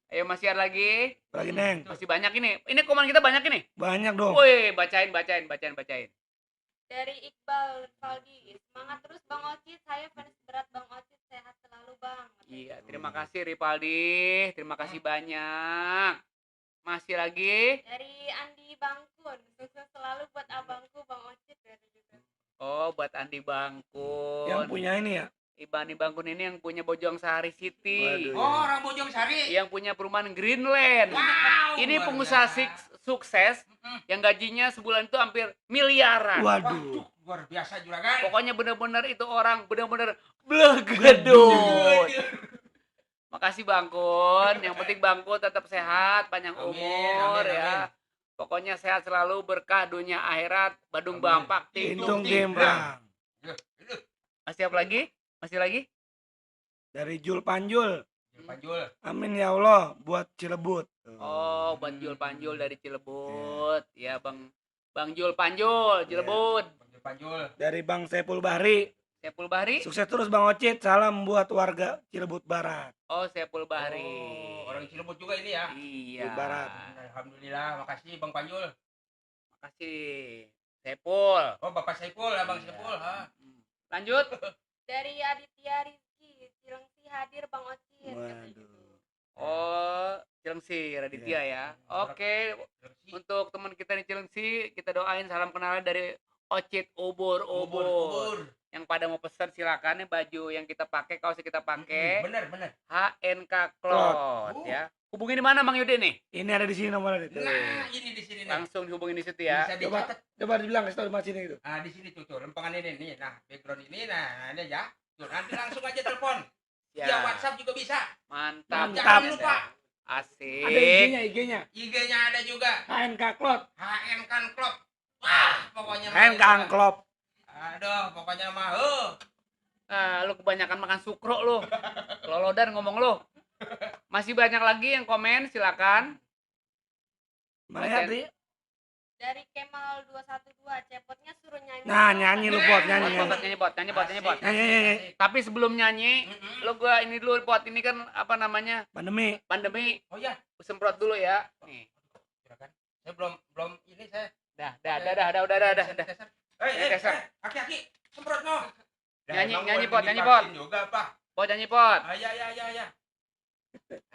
Ayo masih ada lagi? Lagi Neng. Masih banyak ini. Ini komen kita banyak ini. Banyak dong. Woi, bacain. Dari Iqbal Faldi. Semangat terus Bang Ocit, saya fans berat Bang Ocit, sehat selalu Bang. Iya, terima kasih Ripaldi. Terima kasih banyak. Masih lagi? Dari Andi Bangkun, sukses selalu buat abangku Bang Ocit dari gitu. Oh, buat Andi Bangkun. Yang punya ini ya. Andi Bangkun ini yang punya Bojong Sari City. Waduh. Oh, orang Bojong Sari. Yang punya perumahan Greenland. Wow. Ini luar pengusaha biasa. sukses yang gajinya sebulan itu hampir miliaran. Waduh. Luar biasa juragan. Pokoknya bener-bener itu orang bener-bener blegedut. Makasih Bangkun. Yang penting Bangkun tetap sehat, panjang Amin, umur amin, ya. amin. Pokoknya sehat selalu, berkah dunia akhirat, Badung Amin. Bampak, Intung Tintung Timbang. Masih apa lagi? Masih lagi? Dari Jul Panjul. Panjul. Amin ya Allah buat Cilebut. Oh, buat Jul Panjul dari Cilebut. Ya, Bang Jul Panjul, Cilebut. Panjul. Dari Bang Sepul Bahri. Sepul Bahri. Sukses terus Bang Ocit. Salam buat warga Cilebut Barat. Oh, Sepul Bahri. Oh, orang Cilebut juga ini ya. Iya. Cilebut Barat. Alhamdulillah, makasih Bang Panjul. Makasih. Sepul. Oh, Bapak Saipul, Abang Saipul. Ha. Lanjut. Dari Aditya Rizky, Cilengsi hadir Bang Ocit. Waduh. Oh, Cilengsi, Raditya ya. Oke, untuk teman kita di Cilengsi, kita doain salam kenal dari Ocit Ubur. Yang pada mau pesan silakan nih baju yang kita pakai, kaos yang kita pakai. Bener. HNK Cloth ya. Hubungin di mana Bang Yudi nih? Ini ada di sini nomornya. Tuh. Nah, ini di sini nih. Langsung dihubungin di situ ya. Bisa Coba, dicatat. coba dibilang kasih tahu di sini gitu. Nah, di sini tuh, lempengan ini nih. Nah, background ini nah ini ya. Tuh, nanti langsung aja telepon. Ya. Via WhatsApp juga bisa. Mantap. Jangan lupa. Asik. Ada IG-nya. IG-nya ada juga. HNK Klot. HN Kan Club. Wah, pokoknya mah HNK itu. Klop. Aduh, pokoknya mah Ah, lu kebanyakan makan sukro lu. Lolodan ngomong lu. Masih banyak lagi yang komen, silakan. Mana ya, Tri? Dari Kemal 212, cepotnya suruh nyanyi. Nah, nyanyi lu pot, nyanyi. Nyanyi pot. Nyanyi. Tapi sebelum nyanyi, lu gua ini dulu pot, ini kan apa namanya? Pandemi. Pandemi. Oh ya, Semprot dulu ya. Nih. silakan. Saya belum ini saya. Dah. Sanitizer. Aki-aki, semprot no. Nyanyi, Pot, nyanyi, Pot. Juga, Pak. Pot nyanyi pot. Ya.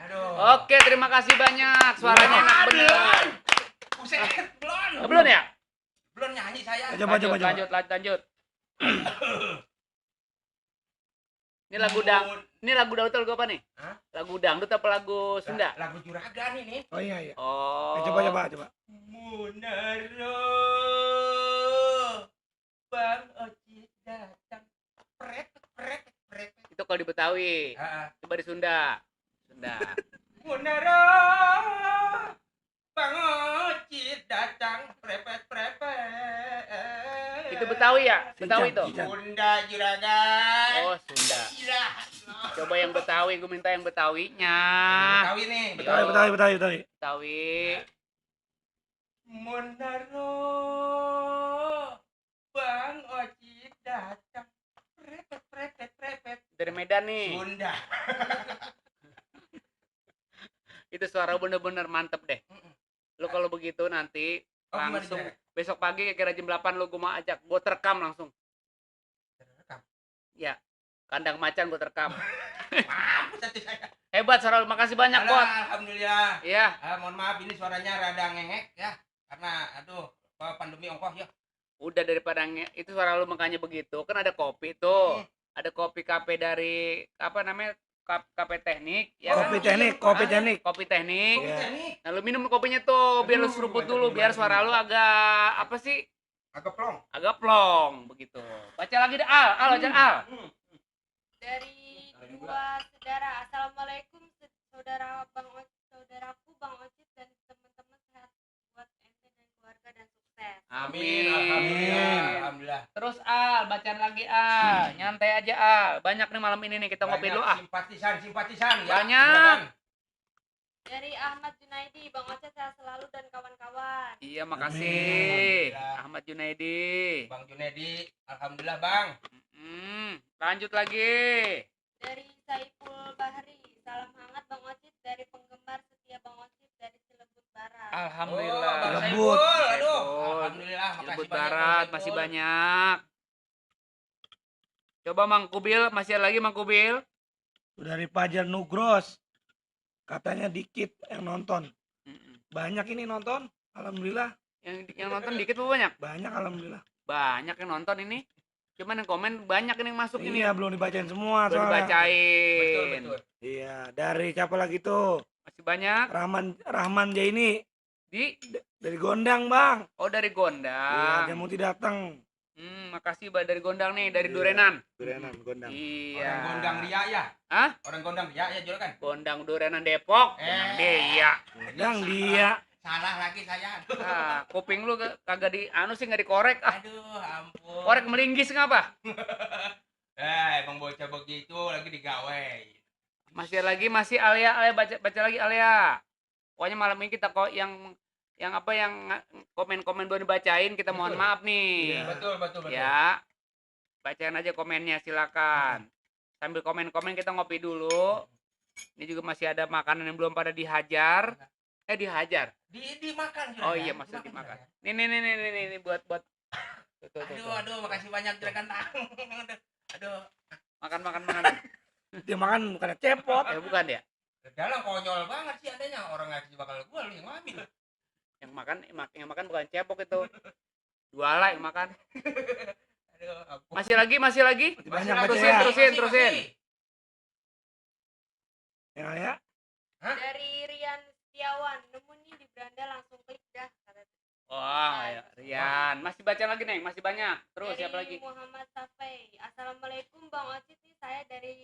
Aduh. Oke, terima kasih banyak. Suaranya enak bener. Buset, belum. Belum ya? Belum nyanyi saya. Coba. Lanjut. Ini lagu dangdut lagu apa nih? Hah? Lagu dangdut apa lagu Sunda? Lagu juragan ini. Oh iya. Oh. Coba. Munaro Bang Ocit datang. Pret. Itu kalau di Betawi. Coba di Sunda. Munaro Bang Ocit datang. Prepet. Itu Betawi ya? Betawi itu. Cincang. Sunda juragan. Oh, Sunda. Gila. Coba yang Betawi, gue minta yang Betawinya. Betawi nih. Betawi. Munaro Bang Ocit datang. Prepet. Dari Medan nih. Sunda. Itu suara bener-bener mantep deh. Lu kalau begitu nanti Oh, gimana langsung caranya? besok pagi kira jam 8 lu gue mau ajak. Gue terekam langsung. Terekam? Ya. Kandang macan gue terekam. Mampus hati saya. Hebat suara lu, makasih banyak, Pot. Alhamdulillah. Iya. Mohon maaf ini suaranya rada ngengek ya. Karena aduh, pandemi ongkoh ya. Udah daripada itu suara lu makanya begitu. Kan ada kopi tuh. Ada kopi kafe dari apa namanya? Kafe teknik ya Kopi kan? teknik, kopi teknik. Kopi teknik. Iya. Teknik. Nah, lu minum kopinya tuh biar lu Aduh, seruput banyak dulu yang biar banyak suara yang lu agak apa sih? Agak plong. Agak plong begitu. Baca lagi deh Al, baca Al. Dari dua saudara. Assalamualaikum saudara saudaraku Bang Ocit dan teman-teman, sehat buat ente dan keluarga dan sukses. Amin. Alhamdulillah. Alhamdulillah. Terus Al, bacaan lagi Al. Nyantai aja Al. Banyak nih malam ini nih kita ngopi Banyak dulu ah. simpatisan ya. Banyak. Dari Ahmad Junaidi, Bang Ocit sehat selalu dan kawan-kawan. Iya, makasih. Alhamdulillah. Ahmad Junaidi. Bang Junedi, alhamdulillah Bang. Lanjut lagi. Dari Saiful Bahri, salam hangat Bang Ocit dari penggemar setia Bang Ocit dari Cilebut Barat. Alhamdulillah. Bang Cilebut. Saiful, aduh. Saiful. Alhamdulillah, makasih Cilebut banyak, Barat Bang Saiful. masih banyak. Coba Mang Kubil, masih ada lagi Mang Kubil. Dari Fajar Nugros. Katanya dikit yang nonton. Banyak ini nonton. Alhamdulillah. Yang nonton dikit apa banyak? Banyak alhamdulillah. Banyak yang nonton ini. Cuman yang komen banyak ini yang masuk ini. Iya, belum dibacain semua Belum soalnya. Betul, dibacain. betul. Iya, dari siapa lagi tuh? Masih banyak. Rahman Jaini dari Gondang, Bang. Dari Iya, Gondang. dia mau datang. Makasih dari Gondang nih, dari Durenan. Durenan, Gondang. Iya. Orang Gondang Ria ya? Hah? Orang Gondang Ria ya juga kan? Gondang Durenan Depok. Gondang Dia. Gondang dia. Salah lagi saya. Aduh, Kuping lu kagak di anu sih nggak dikorek. aduh ampun. Korek melinggis ngapa? Emang bocah begitu lagi digawe. Masih lagi Alia baca lagi Alia. Pokoknya malam ini kita kok yang komen-komen belum dibacain kita mohon Betul. maaf nih. Iya. Betul, betul, betul. Ya. Bacain aja komennya silakan. Sambil komen-komen kita ngopi dulu. Ini juga masih ada makanan yang belum pada dihajar. Dihajar. Dimakan Oh iya, maksudnya dimakan. Nih buat. Tuh. Aduh, makasih banyak juragan Tang. Aduh, Makan. Dia makan bukan cepot. Bukan ya? dalam konyol banget sih adanya, orang ngasih bakal gua lu yang ngambil. Yang makan bukan cepok itu. Dua yang makan. Aduh, ampun. Masih lagi? Banyak lagi, baca ya. Terusin. Ya, ya. Dari Rian Setiawan, nemu nih di beranda langsung klik dah kata. Wah, ya, Rian. Masih baca lagi, Neng. Masih banyak. Terus Dari siapa lagi? Muhammad Safei, assalamualaikum Bang Ocit nih, saya dari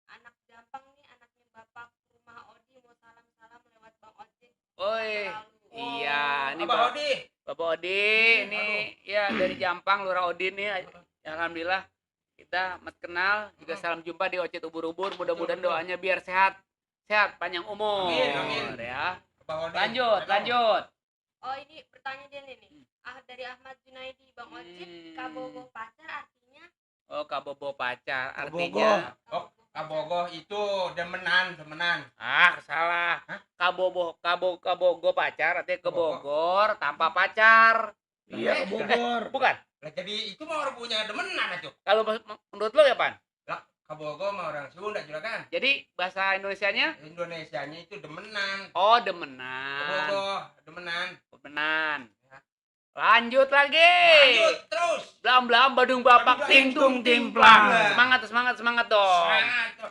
anak Jampang nih, anaknya Bapak rumah Odi, mau salam lewat Bang Ocit. Oi. Selalu. Iya, ini Abang Odi. Bapak Odi, ini ya dari Jampang, Lurah Odi nih. Alhamdulillah kita mas kenal, juga salam jumpa di Ocit Ubur-ubur. Mudah-mudahan doanya biar sehat, panjang umur. Amin. Ya. Abang Odi. Lanjut. Oh ini pertanyaan dia nih. Dari Ahmad Junaidi, Bang Ocit, kabogoh pacar artinya? Oh, kabobo pacar Kabogoh. artinya. Oh, kabogoh itu demenan. Salah. Hah? Kabogo pacar artinya ke Bogor tanpa pacar. Iya, ke Bogor. Bukan. Lah jadi itu mah orang punya demenan itu. Kalau menurut lo ya, Pan? Lah, kabogoh mah orang Sunda juga kan. Jadi bahasa Indonesianya Indonesianya itu demenan. oh demenan. Kabogoh, demenan. Demenan. Ya. Lanjut lagi. Lanjut terus. Blam badung bapak Badung, ting tung ting, timplang. timplang. Semangat dong. Semangat tuh.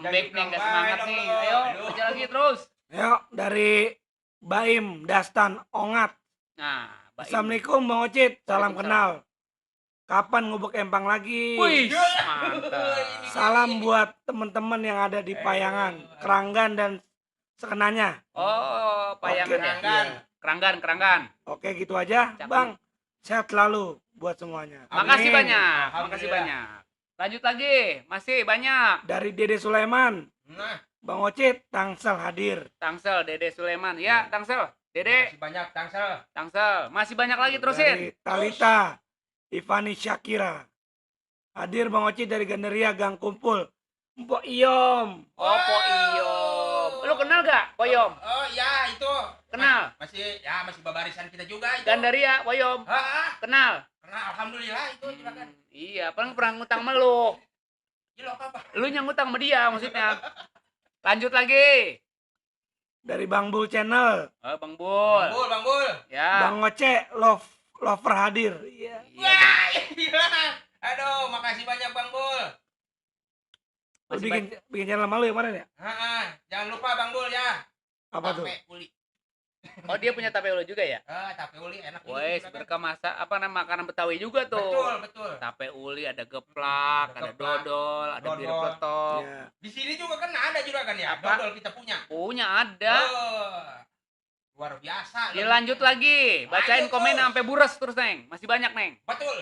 Lembek nih, nggak jadi semangat dong nih. lo. Ayo, Aduh. baca lagi terus. Yuk, dari Baim Dastan Ongat. Nah, Baim. Assalamualaikum Bang Ocit, salam Waalaikumsalam. kenal. Kapan ngubek empang lagi? Wih, mantap. Salam buat teman-teman yang ada di Payangan, Keranggan dan sekenanya. Oh, payangan Oke. ya. Keranggan. Keranggan. Oke, gitu aja, Cakep. Bang. Sehat selalu buat semuanya. Makasih Amin. banyak. Alhamdulillah. Makasih banyak. Lanjut lagi. Masih banyak. Dari Dede Sulaiman, Nah, Bang Ocit, Tangsel hadir. Tangsel, Dede Sulaiman. Ya, Tangsel. Dede, masih banyak Tangsel. Tangsel. Masih banyak lagi terusin. Dari Talita, Ivani Syakira. Hadir Bang Ocit dari Gandaria Gang Kumpul. Mpok Iyom. Oh, Poiyom. Lu kenal gak Poyom? Oh ya itu. Kenal. Masih babarisan kita juga itu. Gandaria, Poyom. Ah, Kenal. karena alhamdulillah itu silakan. Iya, pernah ngutang sama lu. Cilok apa? Lu yang ngutang sama dia maksudnya. Lanjut lagi. Dari Bang Bul Channel. Oh, Bang Bul. Bang Bul. Ya. Bang Oce lover hadir. Iya. Iya, Wah, gila. Aduh, makasih banyak Bang Bul. Lu Masih bikin channel malu ya kemarin ya? Jangan lupa Bang Bul ya. Apa tuh? Tape uli. Oh, dia punya tape uli juga ya? Tape uli enak juga Wes, kan. berkah masa apa nama makanan Betawi juga tuh. Betul. Tape uli, ada geplak, Ada ada geplak, dodol, ada bir dodol. peletok. Iya. Di sini juga kan ada juga kan ya. Apa? Dodol kita punya. Punya ada. Oh, luar biasa. Ya lanjut lagi. Bacain Lanjut, komen terus. sampai buras terus, Neng. Masih banyak, Neng. Betul.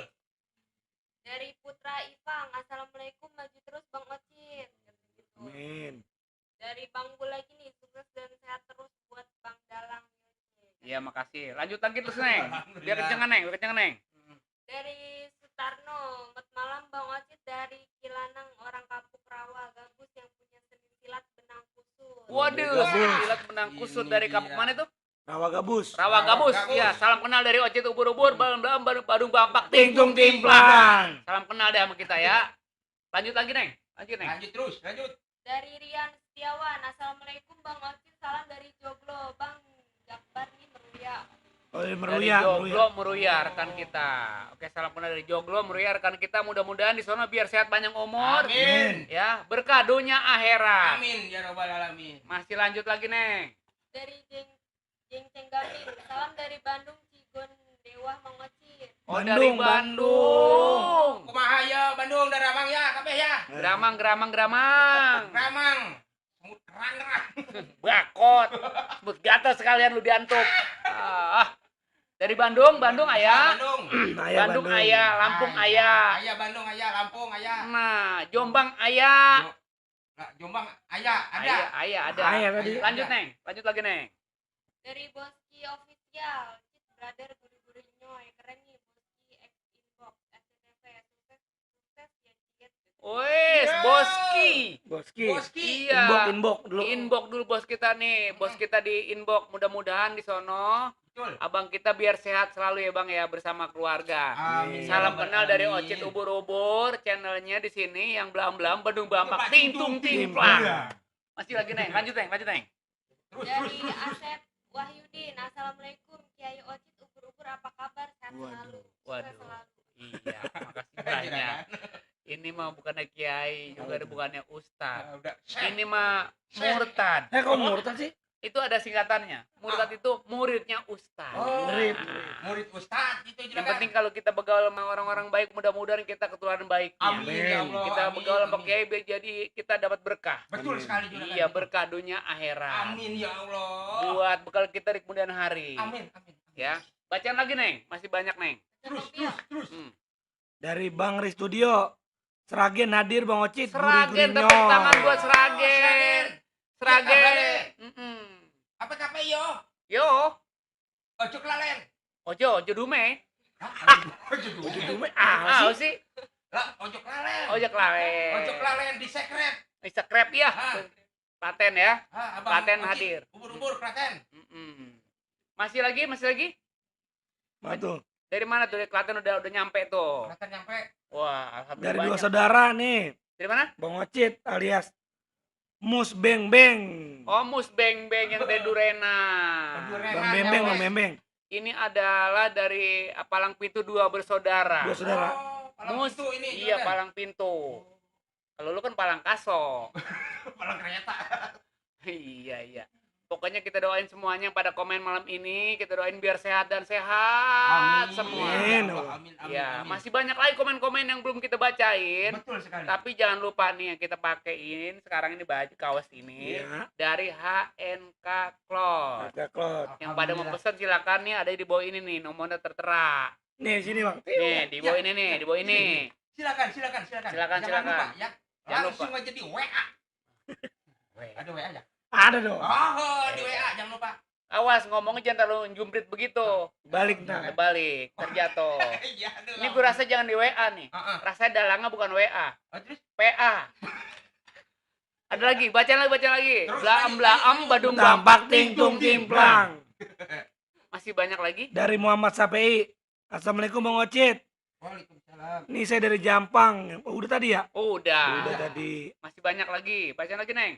Dari Putra Ipang, Assalamualaikum, maju terus Bang Ocit. Gitu. Amin. Dari Bang Bul lagi nih, sukses dan sehat terus buat Bang Dalang. Iya, makasih. Lanjut lagi terus, Neng. Biar Alhamdulillah. kencengan, Neng. Biar kencengan, Neng. Dari Sutarno, selamat malam Bang Ocit dari Kilanang, orang kampung Rawa, gabus yang punya seni silat benang kusut. Waduh, Gabus. silat benang kusut Ini dari dia. kampung mana itu? Rawa Gabus. Rawa Gabus. Gabus. Iya, salam kenal dari Ocit ubur-ubur, Badung Bapak, Tingtung timplang. Salam kenal deh sama kita ya. Lanjut lagi, Neng. Lanjut, Neng. Lanjut terus, lanjut. Dari Rian Setiawan, Assalamualaikum Bang Ocit, salam dari Joglo, Bang Jakbar nih meruya. Oh, Dari meruya. Joglo Meruya rekan kita. Oke, salam kenal dari Joglo Meruya rekan kita. Mudah-mudahan di sana biar sehat panjang umur. Amin. Ya, berkah dunia akhirat. Amin ya rabbal alamin. Masih lanjut lagi, Neng. Dari Jeng Cenggamin, salam dari Bandung Cigon Dewa Bang Ocit. Oh, Bandung, dari Bandung. Kumaha ya Bandung dari Ramang ya, kabeh ya. Gramang. Ramang. Semut kerang. Bakot. Sebut gatal sekalian lu diantuk. Dari Bandung ayah. Bandung. Bandung ayah, Lampung ayah. Ayah Bandung ayah, Lampung ayah. Nah, Jombang ayah. Nah, Jombang ayah ada. Ayah ada. Ayah tadi. Lanjut, Neng. Lanjut lagi, Neng. Dari Boski Official, Cit Brother guru-guru nyoy, keren nih Boski X Inbox, SCTV, sukses ya Cit. Wes, Ya. Boski. Boski. Boski. Iya. Inbox dulu. Inbox dulu bos kita nih. Bos kita di inbox. Mudah-mudahan di sono Betul. abang kita biar sehat selalu ya, Bang ya, bersama keluarga. Amin. Salam Ya kenal rabbal dari alamin. Ocit ubur-ubur, channelnya di sini yang belam-belam Badung Bamak Bapak Tingtung Tingtung Timplang. Timplang. Masih lagi, Neng. Lanjut, Neng. Terus. Dari Asep Wahyudin, Assalamualaikum Kiai Ocit ubur-ubur, apa kabar? Sehat selalu. Sukses Waduh. selalu. Iya, makasih banyak. Ini mah bukannya kiai, juga ada bukannya ustad. Nah, udah. Ini mah murtad. Kok murtad sih? Itu ada singkatannya. Murtad itu muridnya ustad. Oh, Murid. murid ustaz gitu Yang juragan. penting kalau kita begaul sama orang-orang baik, mudah-mudahan kita ketularan baiknya. Amin ya Allah. Kita amin, begaul sama amin. kiai biar jadi kita dapat berkah. Betul Amin. sekali juragan. Iya, berkah dunia akhirat. Amin ya Allah. Buat bekal kita di kemudian hari. Amin. Ya. Bacaan lagi, Neng. Masih banyak, Neng. Terus. Hmm. Dari Bang Ri Studio. Seragen hadir Bang Ocit. Seragen, gurih-gurih tepuk nyoy. tangan buat Seragen. Seragen. Seragen. Mm-mm. Apa kape yo? Yo, Ojo kelalen. ojo dume. Ojo dume. Ah, sih. Lah, ojo kelalen. Ojo kelalen. Ojo kelalen di sekret. Bisa krep ya. Ah. Paten ya. Ah, Klaten Ocit, hadir. Ubur-ubur Klaten. Mm-mm. Masih lagi? Apa tuh? Dari mana tuh? Dari Klaten udah nyampe tuh. Klaten nyampe. Wah, alhamdulillah. Dari dua banyak. saudara nih. Dari mana? Bang Ocit alias Mus Beng Beng. Oh, Mus Beng Beng yang dari Durena. Durena. Bang Bembeng, Bang Bembeng. Ini adalah dari Palang Pintu dua bersaudara. Dua saudara. Oh, palang Mus, pintu ini. iya juragan. Palang Pintu. Kalau lu kan Palang Kaso. Palang kereta. Iya. Pokoknya kita doain semuanya pada komen malam ini. Kita doain biar sehat dan sehat semua. Amin. Amin. Ya, masih banyak lagi komen-komen yang belum kita bacain. Betul sekali. Tapi jangan lupa nih yang kita pakein sekarang ini baju kaos ini Iya. dari HNK Cloth. Ada Klot. Yang pada mau pesan silakan nih, ada di bawah ini nih, nomornya tertera. Nih sini Bang. Nih, di bawah ini nih, di bawah ini. Silakan. Silakan, Jangan silakan. lupa ya. Jangan Langsung aja di WA. Ada WA ya? Ada dong. Oh, di WA jangan lupa. Awas ngomongnya jangan terlalu jumprit begitu. Balik ntar. Terbalik, terjatuh. Iya, aduh. Ini gue rasa jangan di WA nih. Heeh. Rasanya dalangnya bukan WA, Terus PA. Ada lagi, baca lagi. Terus Blaam lagi. badung Tampak tingtung timplang. Masih banyak lagi. Dari Muhammad Sapei. Assalamualaikum Bang Ocit. Waalaikumsalam. Nih saya dari Jampang. Oh, udah tadi ya? Udah. Udah tadi. Masih banyak lagi. Baca lagi, Neng.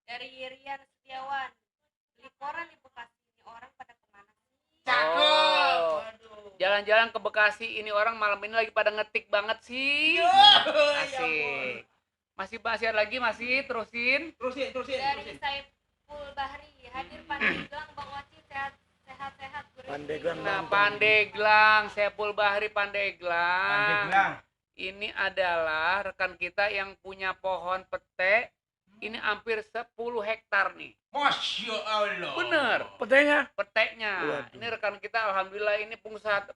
Dari Rian Setiawan. Beli koran di Bekasi, ini orang pada kemana sih? Cakep. Oh. Waduh. Jalan-jalan ke Bekasi, ini orang malam ini lagi pada ngetik banget sih. Ya ampun. Asik. Masih ada lagi, masih terusin. Terusin. Dari Saiful Bahri. Hadir Pandeglang, Bang Oci, sehat-sehat. Pandeglang. Nah, Pandeglang, Sepul Bahri Pandeglang. Pandeglang. Ini adalah rekan kita yang punya pohon pete. Ini hampir 10 hektar nih. Masya Allah. Bener, Petenya. peteknya. Waduh. Ini rekan kita alhamdulillah ini pengusaha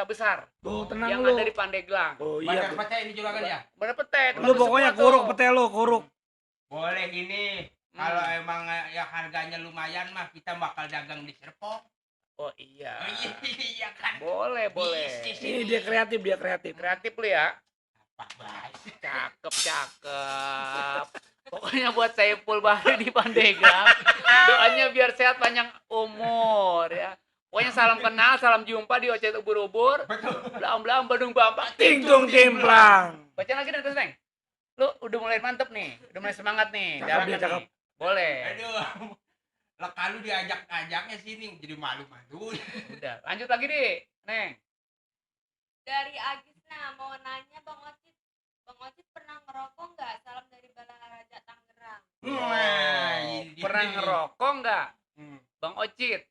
besar Tuh, tenang yang lu. ada di Pandeglang. Oh Banyak iya. tuh. baca ini juga kan ya? Bener pete. Lu pokoknya kuruk pete lu, kuruk. Boleh gini. Hmm. Kalau emang ya harganya lumayan mah kita bakal dagang di Serpong. Oh iya. Oh, iya kan. Boleh. Bisnis Ini dia kreatif, dia kreatif. Kreatif lu ya. Pak Bas. Cakep. Pokoknya buat Saiful Bahri di Pandeglang, doanya biar sehat panjang umur ya. Pokoknya salam kenal, salam jumpa di Ocet Ubur-Ubur. Belam-belam Bandung Bampak. Tingtung timplang. Baca lagi deh terus, Neng. Lu udah mulai mantep nih, udah mulai semangat nih. Cakep jalannya dia, cakep. nih. Boleh. Aduh. Lah kalau diajak-ajaknya sini jadi malu-malu. Udah, lanjut lagi deh, Neng. Dari Agisna, mau nanya Bang Ocit pernah ngerokok nggak? Salam dari Balaraja Tangerang. Wah, ini dia Pernah nih. ngerokok nggak, Hmm. Bang Ocit?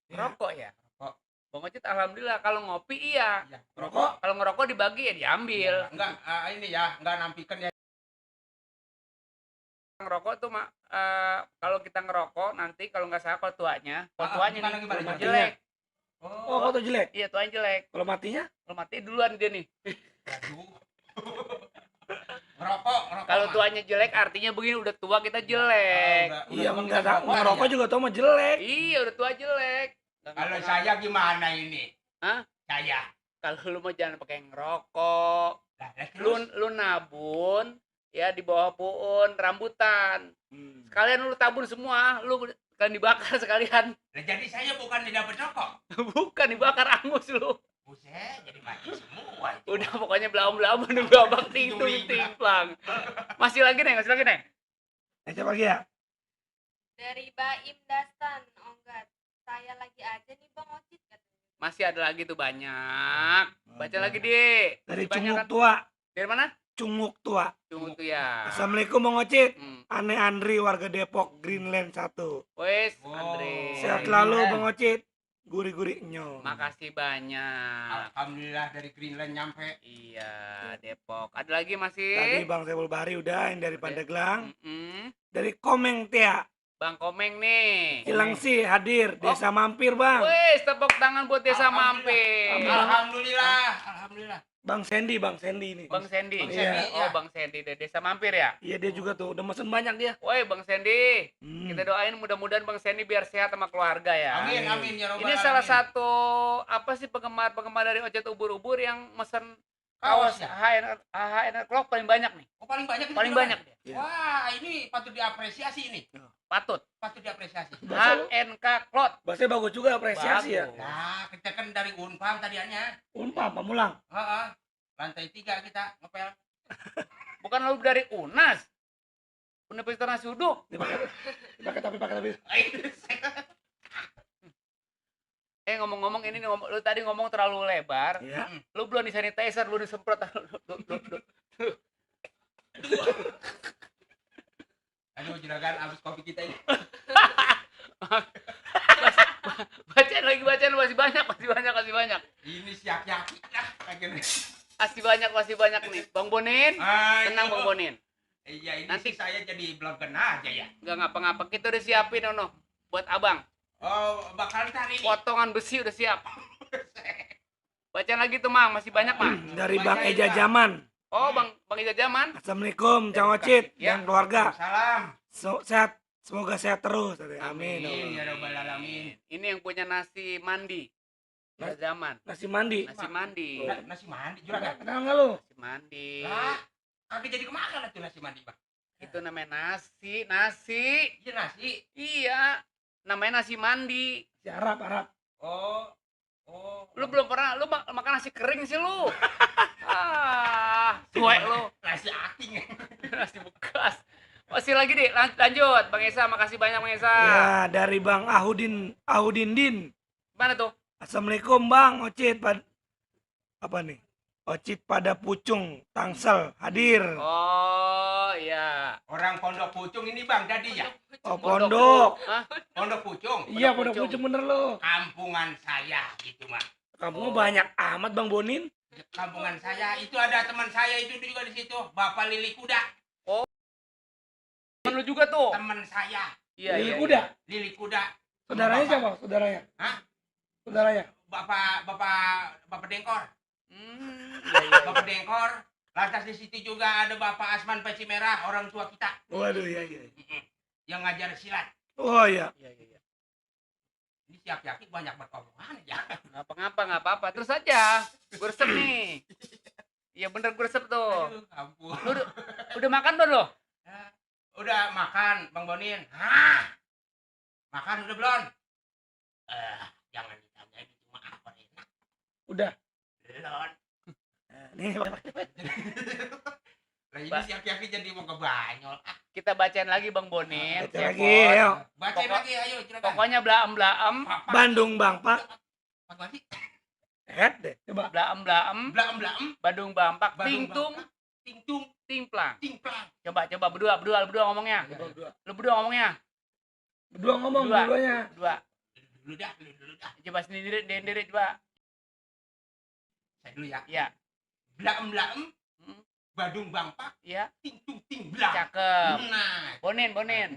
Ya. Ngerokok ya? Rokok. Bang Ocit alhamdulillah kalau ngopi iya. Iya. Rokok. Kalau ngerokok dibagi ya diambil. Enggak, ini ya, enggak nampikan ya. Ngerokok tuh kalau kita ngerokok nanti kalau nggak salah kalau tuanya gimana, nih gimana? jelek. Oh, foto jelek. Iya, tuanya jelek. Kalau matinya? Kalau mati duluan dia nih. Aduh. Ngerokok. Kalau mah. tuanya jelek artinya begini udah tua kita jelek. Iya, ngerokok juga tau mah jelek. Iya, udah tua jelek. Nggak Kalau ngapa-ngapa. saya gimana ini? Hah? Saya. Kalau lu mau jangan pakai ngerokok. Lah, Lu terus? nabun ya di bawah pohon rambutan. Sekalian lu tabun semua, lu kan dibakar sekalian. Lah, jadi saya bukan dapat rokok. Bukan dibakar angus lu. Buset, jadi mati semua. Udah pokoknya belam-belam nunggu abang tingtung timplang. Masih lagi Neng. Coba lagi ya. Dari Baim Dastan, oh enggak, saya lagi aja nih Bang Ocit katanya. Masih ada lagi tuh banyak. Baca lagi deh. Dari Masih banyak Cunguk kan? Tua. Dari mana? Cunguk Tua. Cunguk tuh ya. Assalamualaikum Bang Ocit. Hmm. Aneh Andri warga Depok Greenland 1. Wes, Wow. Andre. Sehat ini selalu kan. Bang Ocit. Gurih-gurih nyong. Makasih banyak. Alhamdulillah dari Greenland nyampe. Iya, Depok. Ada lagi masih? Tadi Bang Saiful Bahri udah, yang dari Pandeglang. Mm-mm. Dari Komeng Tia. Bang Komeng nih. Cilengsi hadir, Oh. desa mampir Bang. Wes, tepuk tangan buat Desa Alhamdulillah. Mampir. Alhamdulillah. Bang Sandy ini. Bang Sandy. Bang Sandy, Oh, ya. Bang Sandy dari Desa Mampir ya. Iya dia juga tuh, udah mesen banyak dia. Woi, Bang Sandy. Hmm. Kita doain mudah-mudahan Bang Sandy biar sehat sama keluarga ya. Amin ya robbal Ini salah alamin. satu apa sih penggemar dari Ocet Ubur-Ubur yang mesen Kaos kaos ya? HNR Clock paling banyak nih. Oh, paling banyak itu Paling berapa? banyak dia. Iya. Wah, ini patut diapresiasi ini. Patut. Patut diapresiasi. Bahasa- HNK Cloth. Bahasanya bagus juga, apresiasi ya. Bagus. Nah, kita kan dari Unpam tadiannya. Unpam, Pamulang. Heeh. Lantai 3 kita ngepel. Bukan lu dari UNAS. Universitas Nasi Uduk. Dipakai tapi. Ngomong-ngomong ini lu tadi ngomong terlalu lebar. Iya. Lu belum di sanitizer, lu disemprot. Aduh, juragan abis kopi kita ini. Bacain lagi masih banyak. Ini siak-siak dah. Masih banyak nih. Bang Bonin, tenang Bang Bonin. Iya, ini Nanti- sih saya jadi bloggen aja ya. Enggak ngapa-ngapa, kita udah siapin buat Abang. Oh, bakal ntar ini. Potongan besi udah siap. Bacain lagi tuh, Mang, masih banyak, Mang. Dari Bang Eja Zaman. Oh, Bang Ija Zaman. Assalamualaikum, Cang Ocit Ya. dan keluarga. Salam. Sehat, semoga sehat terus. Amin. Amin ya robbal alamin. Ini yang punya nasi mandi. Ija Zaman. Nasi mandi. Nasi mandi. Nasi mandi juragan. Kenal nggak lu? Nasi mandi. Lah, kagak jadi kemakan tuh nasi mandi, Bang. Itu namanya nasi. Iya nasi. Iya. Namanya nasi mandi. Si Arab. Oh. Oh, Lu belum pernah lu makan nasi kering sih lu. Cuek lu. nasi aking. Nasi bekas. Masih lagi nih, lanjut. Bang Esa, makasih banyak Bang Esa. Ya, dari Bang Ahudin Din. Mana tuh? Assalamualaikum Bang Ocit apa nih? Ocit pada Pucung Tangsel hadir. Oh, iya. Orang Pondok Pucung ini Bang jadi ya? Oh, pondok. Hah? Pondok Pucung. Iya, Pondok pondok Pucung. Pucung bener lo. Kampungan saya gitu mah. Kampungnya banyak amat Bang Bonin. Kampungan saya itu ada teman saya itu juga di situ, Bapak Lili Kuda. Temen lu juga tuh. Teman saya, Iya, Lili iya. kuda. Lili Kuda. Saudaranya Bapak- siapa? Saudaranya? Hah? Saudaranya. Bapak Dengkor. Iya, iya. Bapak Dengkor. Lantas di situ juga ada Bapak Asman Peci Merah, orang tua kita. Waduh, iya iya. Yang ngajar silat. Oh iya. Iya, iya. Ini si aki-aki banyak berkomongan ya. Ngapa-ngapa, nggak apa-apa. Terus aja. Gue resep nih. Iya bener gue resep tuh. Aduh, ampun. Lu udah makan belum lo? Udah makan, Bang Bonin. Hah? Makan udah belum? Jangan ditanya itu cuma apa enak. Udah. Belum. Nih, Lah ini si aki-aki jadi mau ke Banyol. Kita bacain lagi Bang Bonin. Baca lagi, yuk. Bacain Pokok- lagi, ayo silakan. Pokoknya blaem-blaem, Bandung Bang Pak. Pak Bati. Deh, coba. blaem-blaem, Blaem-blaem. Badung Bampak, Badung tingtung, Bangka, Tingtung, timplang. timplang. Coba berdua ngomongnya. Lu berdua ngomongnya. Berdua ngomong Berdua. dua-duanya. Berdua. Dulu dah. Coba sendiri coba. Saya dulu ya. Iya. Blaem-blaem. Hmm. Badung Bangpak, Iya. Tingtung, Timblang. Cakep. Nah, Bonin. Bonin.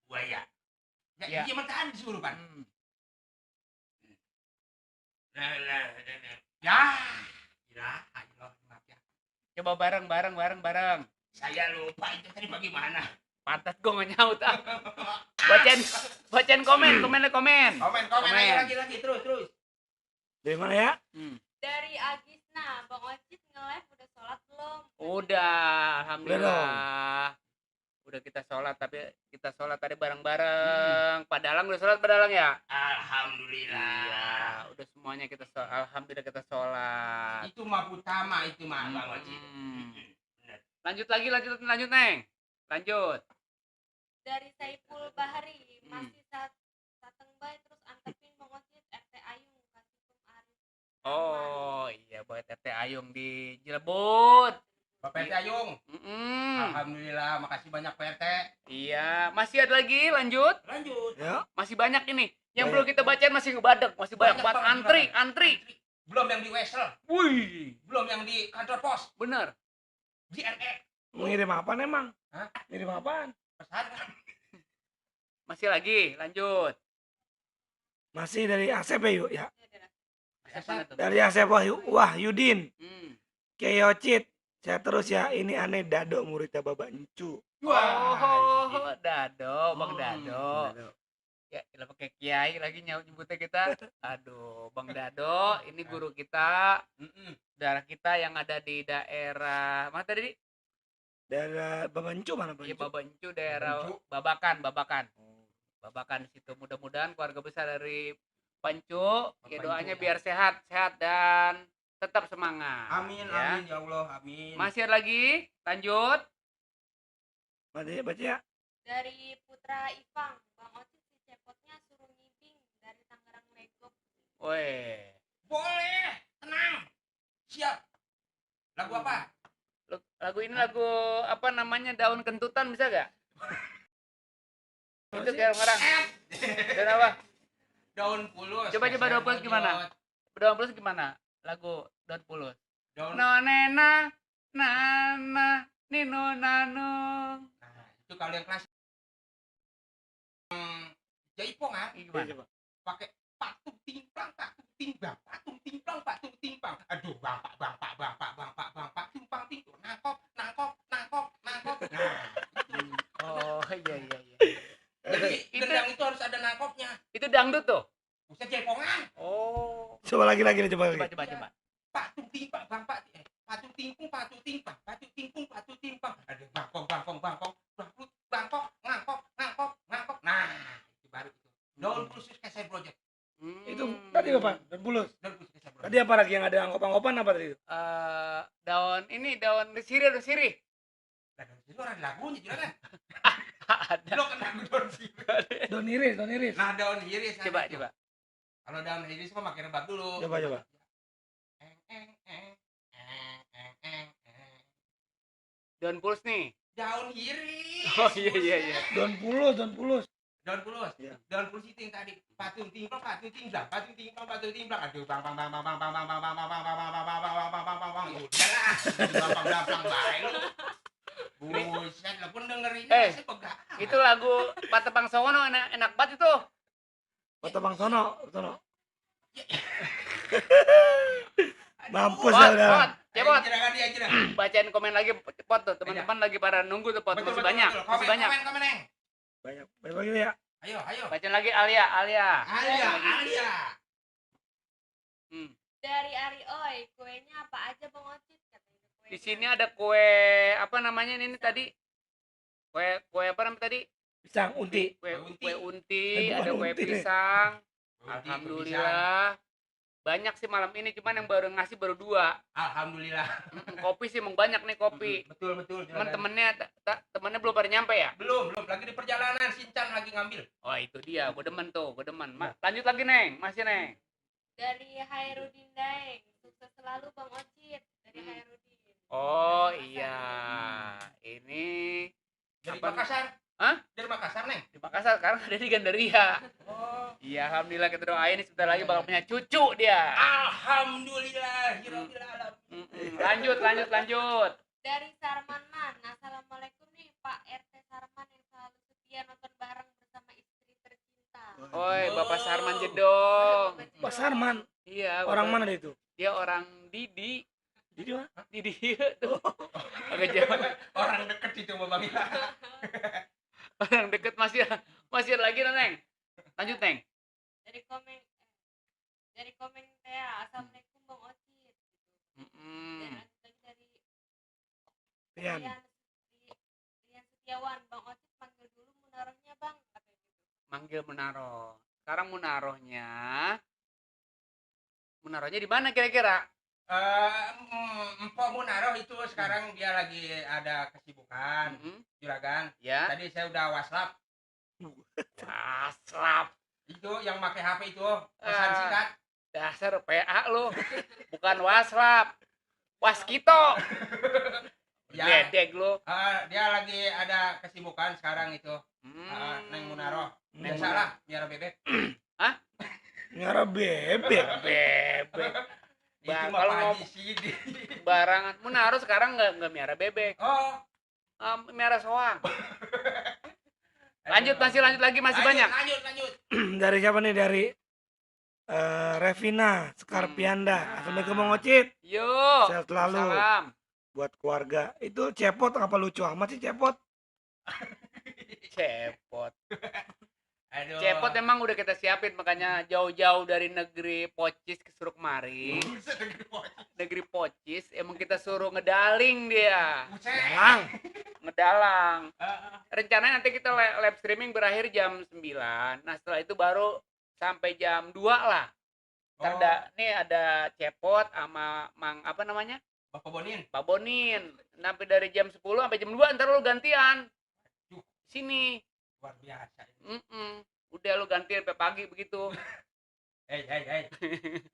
Buaya. Ya, Ya. iya mah tadi disuruh, Pan. Lah. Ya. Ya, ayo, maaf ya. Coba bareng. Saya lupa itu tadi bagaimana. Pantat gue nggak nyaut ah. Bacain komen. Komen, Komen. lagi, terus. Dari mana ya? Dari Agisna, Bang Ocit nge-live udah sholat belum? Udah, alhamdulillah. Udah kita sholat, tapi kita sholat tadi bareng-bareng. Padalang udah sholat Padalang ya? Alhamdulillah. Iya, udah semuanya kita sholat. Alhamdulillah kita sholat. Itu mah utama itu mah, Bang Ocit. Benar. Lanjut Neng. Lanjut. Dari Saiful Bahari, masih Sateng Bay, terus antepin Bang Ocit RT Ayung, Kasikum Arif. Oh iya, buat RT Ayung di Cilebut. Pak PT Ayung. Alhamdulillah, makasih banyak PT. Iya, masih ada lagi, lanjut. Lanjut. Ya. Masih banyak ini. Yang Banyak. perlu kita bacain masih ngebadek, masih banyak banget banget. antri. Belum yang di Wesel, Wih, belum yang di kantor pos, bener. di NX. Mengirim apaan emang? Hah? Ngirim apaan? Pesan. Masih lagi, lanjut. Masih dari Asep ya, yuk ya. Siapa tuh? Dari Asep Wahyudin. Kiai Ocit. Saya terus ya, ini aneh Dado muridnya Bapak Encu. Oh, Dado, Bang Dado. Ya, kita pakai kiai lagi nyebutnya kita. Aduh, Bang Dado, ini guru kita, saudara kita yang ada di daerah mana tadi? Dari Bapak Encu mana Bapak Iya, Encu? Babancu, daerah Babancu. Babakan. Babakan di situ. Mudah-mudahan keluarga besar dari Pancu, ya doanya biar sehat dan tetap semangat. Amin, ya. amin ya Allah, amin. Masih ada lagi? Lanjut. Baca ya. Dari Putra Ipang, Bang Ocit si cepotnya suruh ngibing dari Tangerang Legok. Weh. Boleh, tenang. Siap. Lagu apa? Lagu ini lagu apa namanya, daun kentutan bisa gak? Itu kayak orang. Dan apa? Daun pulus. Coba daun pulus gimana? Daun pulus gimana? Lagu daun pulus. Daun. Nonena, nana, nino nano. Nah, itu kalau yang klasik. Jaipong ah. Gimana? Pakai patung timpang, patung timpang. Aduh, bangpak, timpang, nangkop. Nah, Oh iya. jadi Itu- gendang itu harus ada nangkopnya. Itu dangdut tuh. Bukan jaipongan. Oh. Coba lagi nih, coba lagi. Coba. Patung timpang, patung tingkung. Aduh, bangkok, ngangkop. Nah, itu baru itu. Daun khusus kayak saya project. Itu pulus. Daun pulus kita sabroni. Tadi apa lagi yang ada angkop-angkopan apa tadi? Daun sirih. Lah, daun sirih orang lagunya juragan. Ada. Lo kan lagu daun sirih. Daun iris. Nah, daun iris. Coba. Kalau daun iris mah pakai rebab dulu. Coba. Daun pulus nih. Daun iris. Oh iya. Daun pulus. Daun pulus. Iya. Daun pulus itu yang tadi patung timplang. Aduh, bang. Udahlah. Gampang baik lu. Buset, lah pun dengerin masih pegang. Itu lagu Patepang Sono enak banget itu. Kota Bang Sono. Mampus Pot, ya. Cepot. Juragan dia aja dah. Bacain komen lagi Pot tuh. Teman-teman lagi pada nunggu tuh Pot. Masih banyak. Komen, Neng. Banyak ya. Ayo. Bacain lagi Alia. Alia. Dari Ari Oi, kuenya apa aja Bang Ocit? Katanya kuenya. Di sini ada kue apa namanya ini tadi? Kue apa namanya tadi? Pisang unti. Kue Kue unti, bukan ada kue unti deh. pisang. Alhamdulillah. Banyak sih malam ini, cuman yang baru ngasih baru 2. Alhamdulillah. Kopi sih emang banyak nih kopi. Betul. Cuman temennya belum pada nyampe ya? Belum lagi di perjalanan Sincan lagi ngambil. Oh itu dia, gue demen. Lanjut lagi Neng, masih Neng. Dari Hairudin Daeng, sukses selalu Bang Ocit. Dari Hairudin. Oh iya, ini Dari apa? Makassar. Hah? Dari Makassar, Neng. Di Makassar, sekarang ada di Gandaria. Oh. Iya, alhamdulillah kita doain sebentar lagi bakal punya cucu dia. Alhamdulillah. Lanjut. Dari Sarmanan, assalamualaikum nih Pak RT Sarman yang selalu setia nonton bareng bersama istri tercinta. Oi, Bapak Sarman Jedong. Pak Sarman. Iya. Orang Bapak- mana dia itu? Dia orang Didi. Jadi mah. Didi tuh. Agak jauh. Orang deket itu sama Bang Ila. Orang deket masih ada lagi Neng. Lanjut Neng. Dari komen Tea, assalamualaikum Bang Ocit. Dan lanjut lagi dari Rian. Rian Setiawan, Bang Ocit panggil dulu Munarohnya Bang, katanya gitu. Manggil Munaro. Sekarang Munarohnya di mana kira-kira? Empok Munaroh itu sekarang dia lagi ada kesibukan, juragan. Ya. Tadi saya udah WhatsApp. WhatsApp. Itu yang pakai HP itu pesan singkat. Dasar PA lu. Bukan WhatsApp. Waskito. Ya. Ledeg lu. Dia lagi ada kesibukan sekarang itu. Neng Munaroh. Biasalah, biar bebek. Nyara bebek. Bebek. Itu mah Kalau Pak mau Haji Sidi. barangan Munaro sekarang nggak miara bebek. Oh. Miara soang. Lanjut lagi masih banyak. Lanjut. Dari siapa nih? Dari Revina Skarpianda. Assalamualaikum Bang Ocit. Yo. Sehat selalu. Salam. Buat keluarga. Itu cepot apa lucu amat sih cepot? Cepot. Aduh. Cepot emang udah kita siapin, makanya jauh-jauh dari negeri Pocis ke suruh kemari. Negeri Pocis emang kita suruh ngedaling dia. Lang. Ngedalang. Rencananya nanti kita live streaming berakhir jam 9. Nah, setelah itu baru sampai jam 2 lah. Nih ada Cepot sama Mang apa namanya? Bapak Bonin. Pak Bonin. Sampai dari jam 10 sampai jam 2 ntar lu gantian. Sini. Luar biasa. Udah lu gantian sampai pagi begitu. Hei.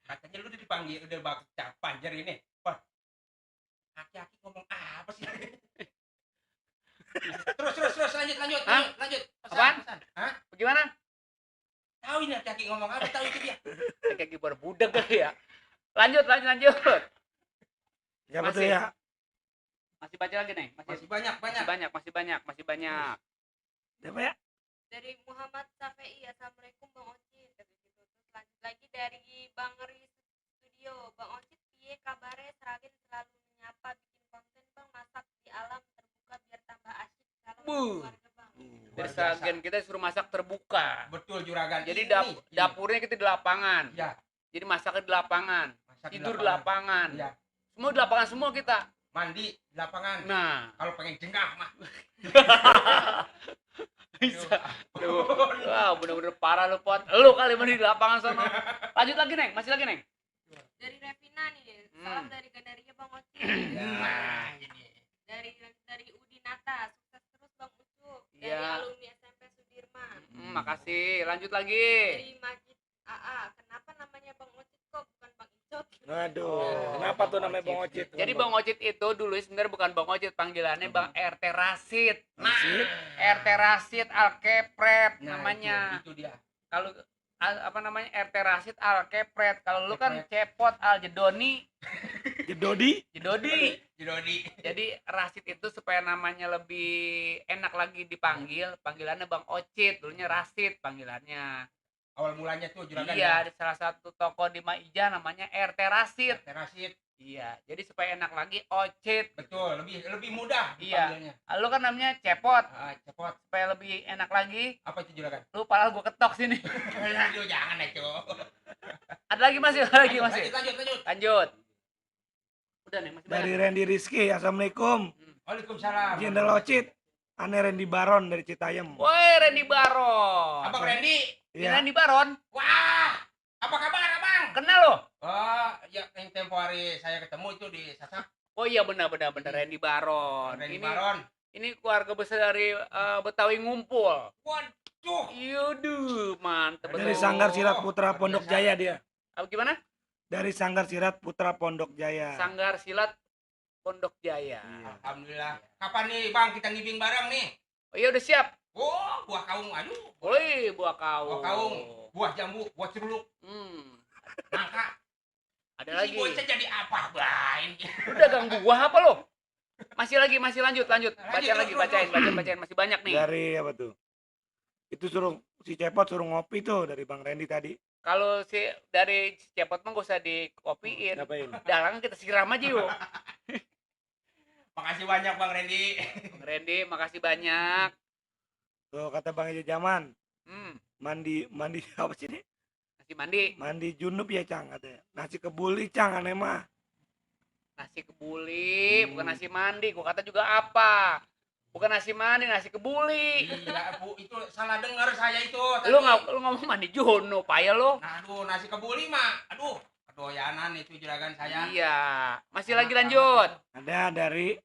Katanya lu udah dipanggil, udah baca panjer ini. Wah. Aki-aki ngomong apa sih? Terus lanjut. Apaan? Hah? Bagaimana? Tahu ini aki-aki ngomong apa? Tahu itu dia. Kayak kibar budak kali ya. Lanjut. Siapa tuh Masih. ya? Masih baca lagi nih. Masih banyak. Masih banyak. Siapa ya? Dari Muhammad Safei, assalamualaikum Bang Ocit. Terus lanjut lagi dari Bang Riz Studio, Bang Ocit piye kabare Sragen selalu menyapa bikin konten Bang, masak di alam terbuka biar tambah asyik kalau keluarga Bang. Dari Sragen kita suruh masak terbuka. Betul juragan. Jadi Ini. dapurnya kita di lapangan. Ya. Jadi masaknya di lapangan. Masak Tidur di lapangan. Ya. Semua di lapangan semua kita. Mandi di lapangan. Nah, Kalau pengen jengah mah. Bisa. Duh. Wah, bener-bener parah lu, Pot. Lu kali mending di lapangan sana. Lanjut lagi, Neng. Masih lagi, Neng. Dari Revina nih, salam dari Gandaria Bang Oci. Nah, ini. Dari Udinata, sukses terus Bang Ucup. Dari Iya. alumni SMP Sudirman. Makasih. Lanjut lagi. Dari Majid AA, kenapa namanya Bang Ocit kok bukan Bang Icot? Waduh, kenapa tuh namanya Bang Ocit? Jadi Bang Ocit itu dulu sebenarnya bukan Bang Ocit, panggilannya Bang RT Rasid. Rasid? RT Rasid Alkepret Nah, namanya. Itu dia. Kalau apa namanya RT Rasid Alkepret. Kalau lu kan Cepot Aljedoni. Jedodi? Jedodi. Jidodi. Jadi Rasid itu supaya namanya lebih enak lagi dipanggil, panggilannya Bang Ocit, dulunya Rasid panggilannya. Awal mulanya tuh juragan. Iya, di salah satu toko di Maija namanya RT Rasid. Terasit. Iya, jadi supaya enak lagi Ocit. Betul, lebih mudah Iya. dipanggilnya. Lu kan namanya Cepot, Cepot. supaya lebih enak lagi. Apa itu juragan? Lu padahal gua ketok sini. Aduh, jangan itu. Ada lagi masih, ada lagi masih. Lanjut. Lanjut. Udah nih, masih Dari banyak. Randy Rizky, Assalamualaikum. Waalaikumsalam. Jenderal Ocit, Ane Randy Baron dari Citayam. Woi, Randy Baron. Abang Randy. Ini Iya. Randy Baron. Wah, apa kabar abang? Kenal lo? Oh, ya yang tempo hari saya ketemu itu di Sasak. Oh iya benar Randy Baron. Randy Ini Baron. ini keluarga besar dari Betawi ngumpul. Waduh. Yuduh, mantep Dari betul. Sanggar Sirat Putra Pondok Jaya dia. Apa gimana? Dari Sanggar Sirat Putra Pondok Jaya. Sanggar Silat Pondok Jaya. Iya. Alhamdulillah. Kapan nih bang kita ngibing bareng nih? Oh iya udah siap. Oh, buah kaung. Aduh. Woi, buah kaung. Buah kaung. Buah jambu. Buah ceruluk. Nangka. Ada Si lagi. bocah jadi apa bain? Udah gang buah apa lo? Masih lanjut. Baca Lanjut, lagi, terus. bacain masih banyak nih. Dari apa tuh? Itu si Cepot suruh ngopi tuh dari Bang Randy tadi. Kalau dari Cepot mah gak usah dikopiin. Ngapain? Dalang kita siram aja yuk. Makasih banyak bang Randy. Bang Randy, makasih banyak. Tuh kata Bang Eja Jaman, Hmm, mandi apa sih ini? nasi mandi, Mandi junub ya Cang katanya. Nasi kebuli Cang aneh mah. nasi kebuli, bukan nasi mandi. Gua kata juga apa? Bukan nasi mandi, nasi kebuli. Iya bu, itu salah dengar saya itu. Tadi. Lu ngomong mandi jono, payah lo. Nah, aduh nasi kebuli mah. Aduh, kedoyanan itu juragan saya. Iya, masih lagi lanjut. Ada dari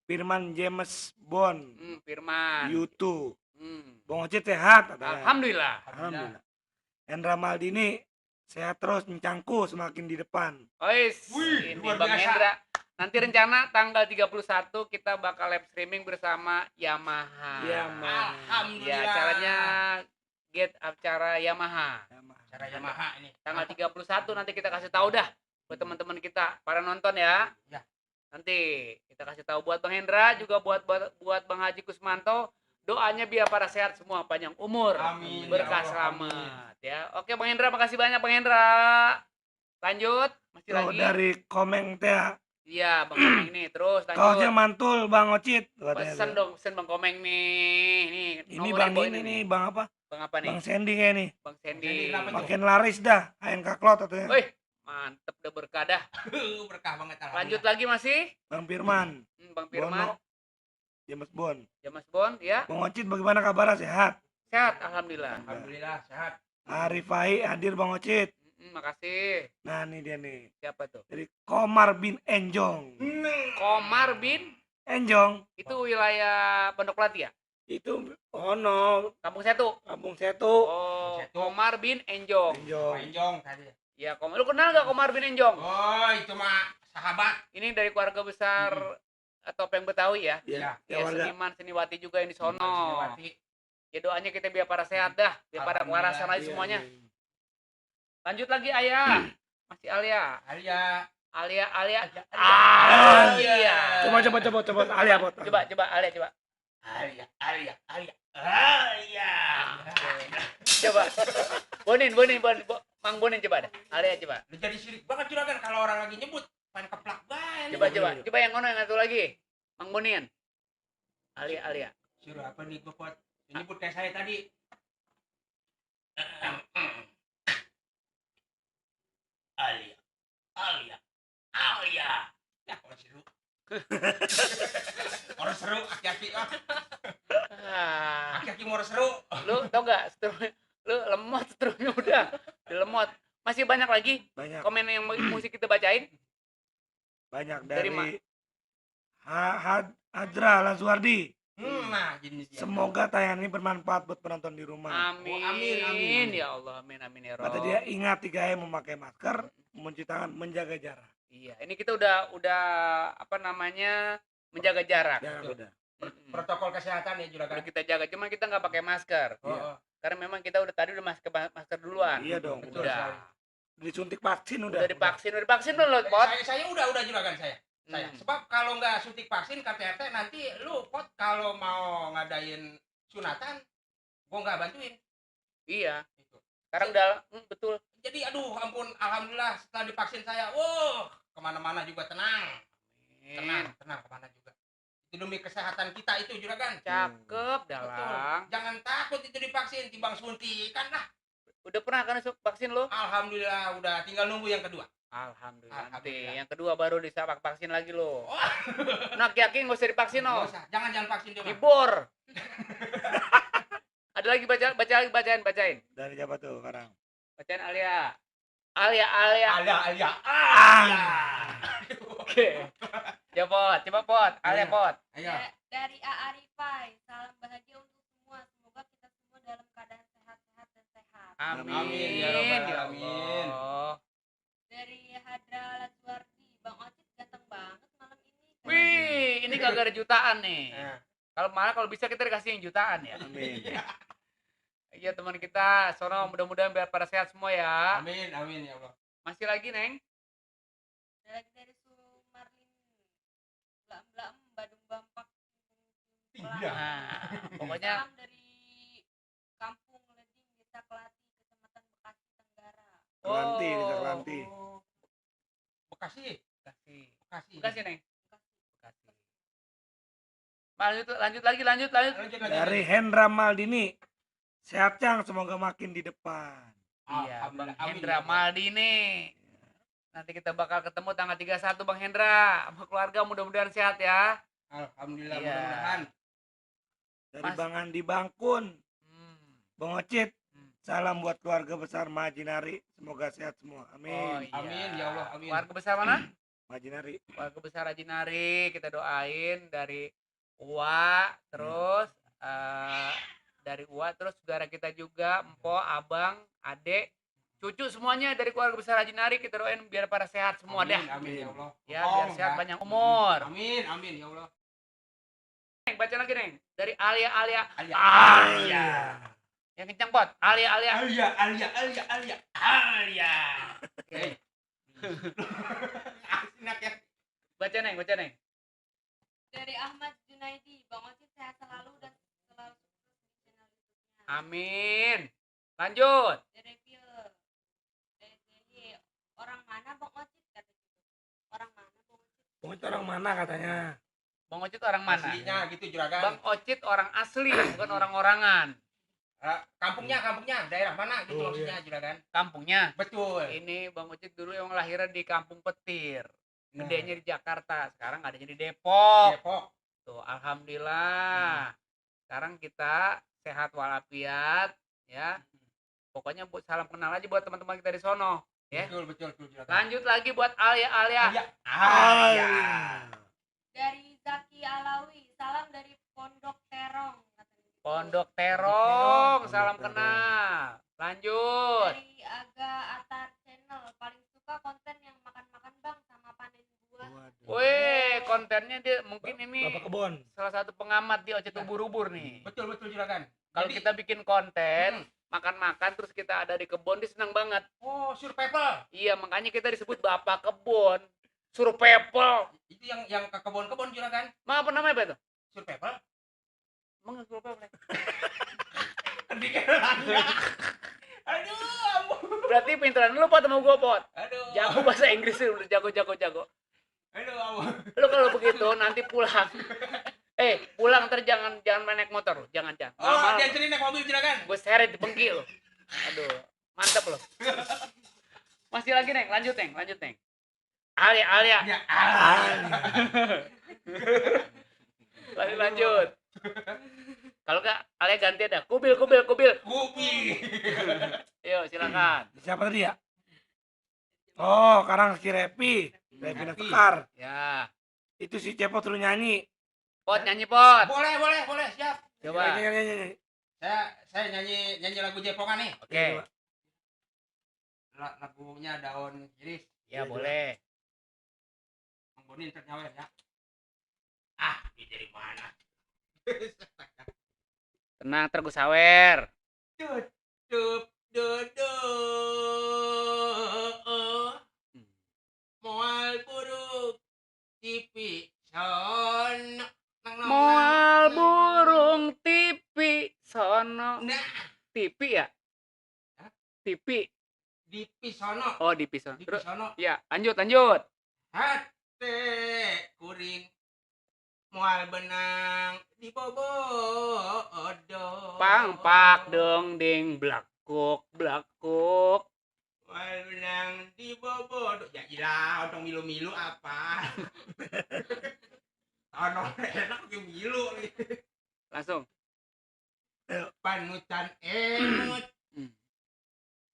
Firman James Bond, Firman. YouTube. Hmm. Bang Ocit sehat katanya. Alhamdulillah. Alhamdulillah. Hendra Maldini sehat terus mencangku semakin di depan. Ois, Wih, ini luar Bang biasa. Hendra. Nanti rencana tanggal 31 kita bakal live streaming bersama Yamaha. Alhamdulillah. Ya, acaranya acara Yamaha. Cara Yamaha ini. Tanggal 31 nanti kita kasih tahu dah buat teman-teman kita, para nonton ya. Ya. Nanti kita kasih tahu buat Bang Hendra, juga buat Bang Haji Kusmanto. Doanya biar pada sehat semua, panjang umur, Amin, berkah ya Allah, selamat ya. Oke Bang Hendra, makasih banyak Bang Hendra. Lanjut, masih Tuh lagi. dari Komeng teh. Iya, Bang Komeng ini terus Kaosnya lanjut. mantul Bang Ocit katanya. Pesen tuh. dong, pesen Bang Komeng nih. Ini nomornya Bang bawa ini nih, Bang apa? Bang apa nih? Bang Sandy kayak nih. Bang Sandy. Sandy kenapa tuh? Makin laris dah, ANK Cloud katanya. Wih, mantep udah berkah dah. Berkah banget. Lanjut lagi masih? Bang Firman, Bang Firman, Bono, James Bond. James Bond ya. Bang Ocit bagaimana kabarnya sehat? Sehat, alhamdulillah. Alhamdulillah sehat. Arif Fahri hadir Bang Ocit. Makasih. Nah ini dia nih. Siapa tuh? Dari Komar bin Enjong. Komar bin, Enjong itu wilayah Pondok Melati ya? itu no, Kampung Setu. Kampung Setu. Oh, Setu. Komar bin Enjong. Enjong. Panjong tadi. Ya, lu kenal gak Komar bin Enjong? Oh, itu mah sahabat. Ini dari keluarga besar Topeng Betawi ya. Ya, Ya, warga. seniman seniwati juga yang di sono. Siniwati. Ya doanya kita biar pada sehat dah, biar pada Alhamdulillah. kewarasan lagi Iya, semuanya. iya. Lanjut lagi Ayah. Masih Alia. Alia. Alia. Alia. Alia. Coba Alia bot. Coba Alia coba. Alia. Coba. Bonin, Mang Bonin coba dah. Alia coba. Lu jadi sirik banget juragan kalau orang lagi nyebut. Pengen keplak banget. Coba yang ngono yang satu lagi. Mang Bonin. Alia. Suruh apa nih gua pot? Nyebut kayak saya tadi. Alia. Ya kalau seru. Orang seru hati-hati ah. Ah. Hati-hati kaki mau seru. Lu tau gak lu lemot seterusnya udah lemot. Masih banyak lagi Banyak, komen yang musik kita bacain. banyak Dari dari Hadra Lazuardi. Nah, gini dia. Semoga tayangan ini bermanfaat buat penonton di rumah. Amin. amin. Ya Allah, amin ya Kata Rob. dia, ingat 3M, memakai masker, mencuci tangan, menjaga jarak. Iya, ini kita udah apa namanya menjaga jarak. Jangan udah. Protokol kesehatan ya Udah juragan. kita jaga, cuman kita nggak pakai masker. Oh, Karena memang kita udah tadi udah masker duluan. Iya dong, Betul udah. sekali. Disuntik vaksin Udah divaksin belum lo, Pot? Saya udah juragan saya. Sebab kalau nggak suntik vaksin kata RT nanti lu Pot kalau mau ngadain sunatan gua nggak bantuin. Iya. Gitu. Sekarang udah betul. Jadi aduh ampun alhamdulillah setelah divaksin saya kemana-mana juga tenang kemana juga. Itu demi kesehatan kita itu juragan. Cakep, Betul. Dalang. Jangan takut itu divaksin timbang suntikan lah. Udah pernah kan vaksin lo? Alhamdulillah udah tinggal nunggu yang kedua. Alhamdulillah. Nanti Alhamdulillah. yang kedua baru disapak vaksin lagi lo. Oh. Nah, yakin nggak usah divaksin Nggak no. usah. Jangan vaksin dia. Bang. Libur. Ada lagi bacain. Dari siapa tuh sekarang? Bacain Alia. Alia. Alia. Oke. Coba Pot. Alia Pot. Ayo. Dari A Arifai, salam bahagia untuk semua. Semoga kita semua dalam keadaan sehat-sehat dan sehat. Amin. Amin, ya Rabbal Ya alamin. Allah. Dari Hadra Lazuardi, Bang Ocit ganteng banget malam ini. Wih, ini gara-gara jutaan nih. Nah, Kalau bisa kita dikasih yang jutaan ya. Amin. Iya teman kita, sono mudah-mudahan biar pada sehat semua ya. amin ya Allah. Masih lagi Neng? Ada lagi dari Sumarlin, Blaem, Badung Bampak. Iya. Nah, pokoknya Salam dari Kampung Leding, Desa Kelati, Kecamatan Bekasi Tenggara. Kelanti, Desa Kelanti. Oh. Bekasi. Bekasi Neng. Bekasi. Lanjut lagi. Dari Hendra Maldini. Sehat Cang, semoga makin di depan. Iya, Bang Alhamdulillah, amin, Hendra ya Allah. Maldini. Nanti kita bakal ketemu tanggal 31 Bang Hendra sama keluarga, mudah-mudahan sehat ya. Alhamdulillah Iya. mudah-mudahan. Dari Mas- Bang Andi Bangkun. Bang Ocit, Hmm. salam buat keluarga besar Majinari. Semoga sehat semua. Amin. Oh, iya. Amin, ya Allah, amin. Keluarga besar mana? Majinari. Keluarga besar Ajinari, kita doain dari Uwa, terus dari Uwa, terus saudara kita juga, Empo, Abang, Adek, cucu semuanya dari keluarga besar Ajinari, kita doain biar pada sehat semua deh. Amin ya Allah. Ya, Kokoh, biar sehat panjang umur. Amin ya Allah. Neng, baca lagi Neng, dari Alia. Alia. Yang kencang Pot, Alia. Alia. Oke. Enak ya. Baca Neng. Dari Ahmad Junaidi, Bang Ocit sehat selalu dan selalu sukses di channel YouTube-nya. Amin. Lanjut. Dari Phil, DDY, orang mana Bang Ocit kata gitu. Orang mana Bang Ocit? Bang Ocit orang mana katanya? Bang Ocit orang mana? Aslinya gitu juragan. Bang Ocit orang asli, bukan orang-orangan. Kampungnya daerah mana gitu Oh, maksudnya juragan. Kampungnya. Betul. Ini Bang Ocit dulu yang lahirnya di Kampung Petir. Nah. Gedenya di Jakarta, sekarang adanya di Depok. Depok. Tuh, alhamdulillah. Sekarang kita sehat walafiat ya. Pokoknya buat salam kenal aja buat teman-teman kita di sono, ya. Betul juragan. Lanjut lagi buat Alia. Alia. Dari Zaki Alawi, salam dari Pondok Terong katanya. Pondok Terong, Pondok salam Terong. kenal. Lanjut. Dari Aga Atar Channel, paling suka konten yang makan-makan Bang sama panen buah. Wih, kontennya dia mungkin ini Bapak Kebon. salah satu pengamat di Ocet ubur-ubur nih. Betul juragan. Kalau Jadi- kita bikin konten, makan-makan terus kita ada di kebun, dia senang banget. Oh, survival. Iya, makanya kita disebut Bapak Kebun. Survival. Itu yang ke kebun-kebun juragan. Apa namanya apa itu? Survival. Emang nggak survival? Aduh, ampun. Berarti pinteran lu Pot sama gua Pot. Aduh. Jago bahasa Inggris lu, udah jago. Aduh, ampun. Lu kalau begitu nanti pulang. Pulang ntar jangan main naik motor lu. Jangan. Oh, Mal-mal. dianterin naik mobil juragan. Gue seret di pengki lu. Aduh, mantap lu. Masih lagi Neng, lanjut Neng. Alia. Ya, Lanjut. Kalau enggak Alia gantian dah. Kubil. Kubi. Yuk, silakan. Siapa tadi ya? Oh, Karang si Repi Repi. Tekar. Ya. Itu si Cepot suruh nyanyi. Pot nyanyi pot. Boleh, siap. Coba. Nyanyi. Saya nyanyi lagu Jepongan nih. Oke. Lagunya Daun Iris. Ya boleh. Mang Boni ntar nyawer ya. Ini dari mana? Tenang, ntar gue sawer. Dup, dup, moal buruk tipi sono. Moal burung tipi sono. Nah, Tipi ya? Hah? Tipi. di pisono. Oh, di pisono. Di Terus, pisono. ya, lanjut. Hate kuring moal benang di bobodo. Pang pak dong ding blakuk. Moal benang di bobodo. Ya ilah, otong milu-milu apa? Enak ke milu nih. Langsung. Panutan emut. Hmm.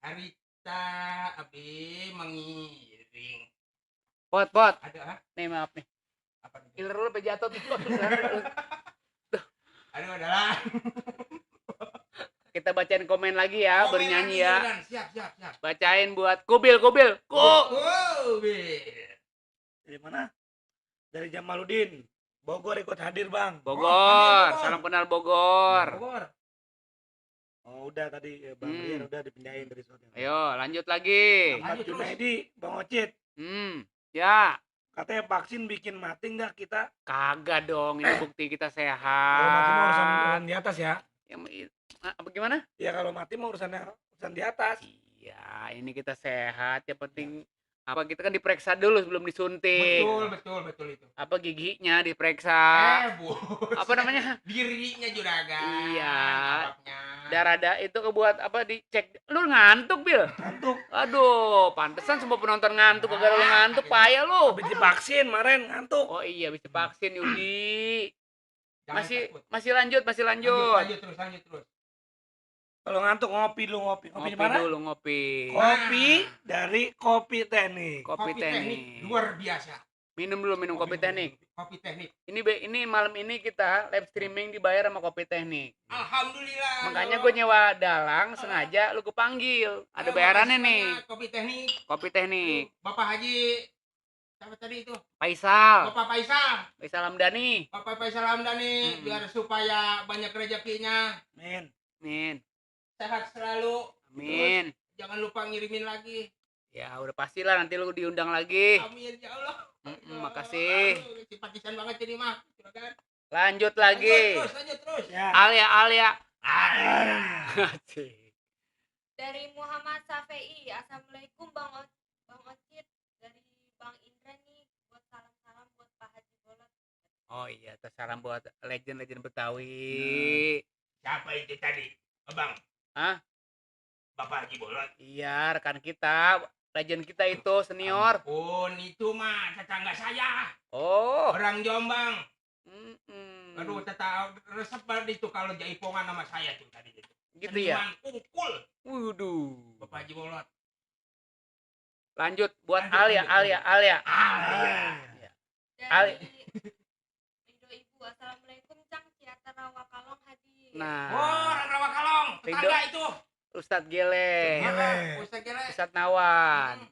Harita abi mengiring. Pot. Ada Nih maaf nih. apa nih? Killer lu sampai jatuh tuh. Aduh adalah. Kita bacain komen lagi ya, bernyanyi ya. Siap. Bacain buat Kubil. Dari mana? Dari Jamaluddin. Bogor ikut hadir, Bang. Bogor. Salam kenal Bogor. Oh, udah tadi Bang Rian udah dipindahin dari sono. Ayo, lanjut lagi. Ahmad Junaidi, Bang Ocit. Ya. Katanya vaksin bikin mati nggak kita? Kagak dong, ini bukti kita Kalau mati mah urusan sehat. di atas ya. Apa gimana? Ya kalau mati mah urusan di atas. Iya, ini kita sehat. Yang penting apa kita kan diperiksa dulu sebelum disuntik. Betul itu. Apa giginya diperiksa? Apa namanya? Dirinya juragan. Iya. Jawabnya. Darah itu kebuat apa dicek. Lu ngantuk, Bil? Ngantuk. Aduh, pantesan semua penonton ngantuk. Gara lu ngantuk, payah lu. Habis divaksin kemarin ngantuk. Oh iya, bisa vaksin Yudi. Jangan takut. Masih lanjut. Lanjut terus. Kalau ngantuk ngopi lu ngopi. Ngopi di mana? Dulu ngopi. Kopi dari Kopi Teknik. Kopi teknik. luar biasa. Minum dulu kopi teknik. Kopi teknik. Ini malam ini kita live streaming dibayar sama Kopi Teknik. Alhamdulillah. Makanya gue nyewa dalang sengaja lu gue panggil. Ada bayarannya nih. Kopi teknik. Kopi Teknik. Bapak Haji siapa tadi itu? Faisal. Bapak Faisal. Faisal Hamdani. Bapak Faisal Hamdani biar supaya banyak rezekinya. Min. Sehat selalu. Amin. Jangan lupa ngirimin lagi. Ya udah pastilah nanti lu diundang lagi. Amin ya Allah. Makasih. Aduh, simpatisan banget ini mah. Juragan. Lanjut lagi. Lanjut terus. Ya. Alia. Dari Muhammad Safei. Assalamualaikum Bang Ocit. Dari Bang Indra nih. Buat salam-salam buat Pak Haji Bolot. Oh iya, salam buat legend Betawi. Siapa itu tadi? Abang. Hah? Bapak Haji Bolot. Iya, rekan kita, legend kita itu senior. Ampun, itu mah tetangga saya. Oh. Orang Jombang. Mm-mm. Aduh, resep banget itu kalau jaipongan sama saya tuh tadi itu. Gitu ya. Seniman Unggul. Waduh. Bapak Haji Bolot. Lanjut buat Lanjut. Alia. Dari Ridho Ibu. Assalamualaikum Cang. Ciater Rawakalong hadir. Nah, Orang Rawakalong. Tetangga itu. Ustadz Gele, Ustaz Gele. Ustadz Nawan.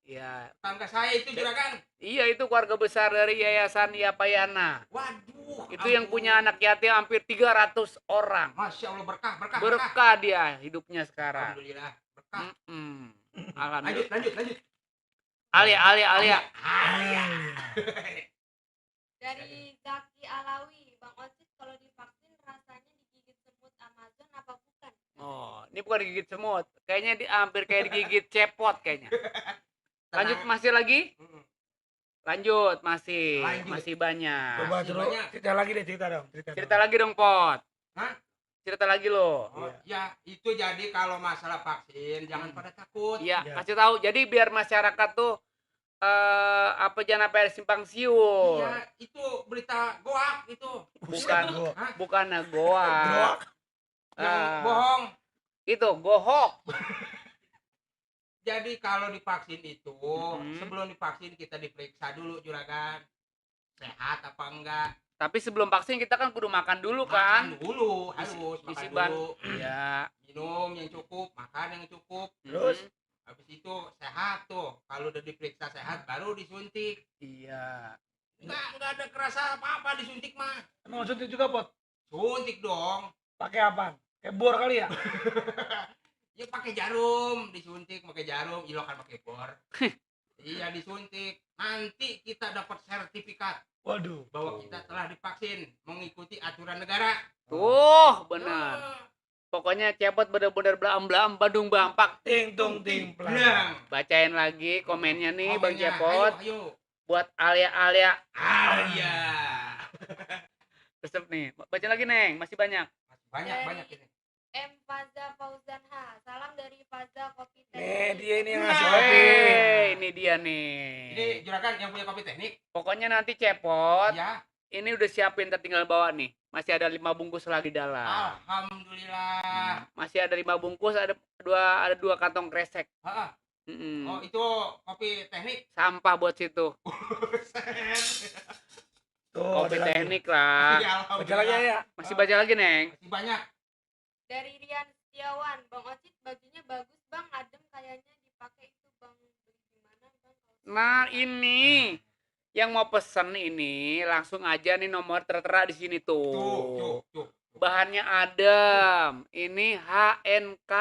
Ya, Tetangga saya itu juragan. iya itu keluarga besar dari Yayasan Yapayana. Waduh. Itu yang punya anak yatim hampir 300 orang. Masya Allah berkah. Berkah dia hidupnya sekarang. Alhamdulillah. Berkah. Alhamdulillah. Lanjut. Alia. Dari Zaki Alawi. Bang Ocit kalau divaksin rasanya digigit semut Amazon apa bukan? Oh, ini bukan digigit semut. Kayaknya hampir kayak digigit cepot kayaknya. Lanjut masih lagi? Lanjut masih. Lanjut. Masih banyak. Coba Masih terus banyak. cerita lagi deh dong. Cerita lagi dong, Pot. Hah? Cerita lagi lo. Oh, ya itu jadi kalau masalah vaksin jangan pada takut. Iya, Iya. kasih tahu. Jadi biar masyarakat tuh jangan sampai simpang siur. Iya, itu berita goak itu. Bukan Gua. bukan goa. Yang Ah. bohong. Itu gohok. Jadi kalau divaksin itu, Mhm. sebelum divaksin kita diperiksa dulu juragan. Sehat apa enggak? Tapi sebelum vaksin kita kan kudu makan dulu kan. Makan dulu, Isi- harus isi makan ban. dulu. Iya. Minum yang cukup, makan yang cukup. Terus? Mhm. Habis itu sehat tuh. Kalau udah diperiksa sehat baru disuntik. Iya. Enggak ada kerasa apa-apa disuntik mah. Emang suntik juga, Pot? Suntik dong. Pakai apa? Kayak bor kali ya? Ya pakai jarum, disuntik pakai jarum, ilo kan pakai bor. Iya disuntik. Nanti kita dapat sertifikat Waduh. bahwa kita telah divaksin mengikuti aturan negara. Tuh, benar. Pokoknya cepot bener-bener belam-belam Bandung Bampak. Ting tung ting plang. Bilang. Bacain lagi komennya nih Bang Komennya, Cepot. Ayo. Buat alia-alia. Iya. Resep nih. Baca lagi, Neng. Masih banyak. Banyak ini. M. Faza Fauzan H. Salam dari Faza Kopi Teh. Nih, dia ini yang Nah. ngasih kopi. Ini dia nih. Ini juragan yang punya kopi teknik. Pokoknya nanti Cepot. Ya. Ini udah siapin, tinggal bawa nih. Masih ada 5 bungkus lagi dalam. Alhamdulillah. Masih ada 5 bungkus, ada dua kantong kresek. Ah, Mm-mm. oh itu kopi teknik. Sampah buat situ. Tuh, Kopi ada lagi. teknik lah. Ya, Baca lagi ya. Masih baca lagi, Neng. Masih banyak. Dari Rian Setiawan. Bang Ocit bajunya bagus bang. Adem kayaknya dipakai itu bang. Beli di mana bang? Nah, ini yang mau pesen ini langsung aja nih nomor tertera di sini tuh. Tuh. Bahannya adem. Ini HNK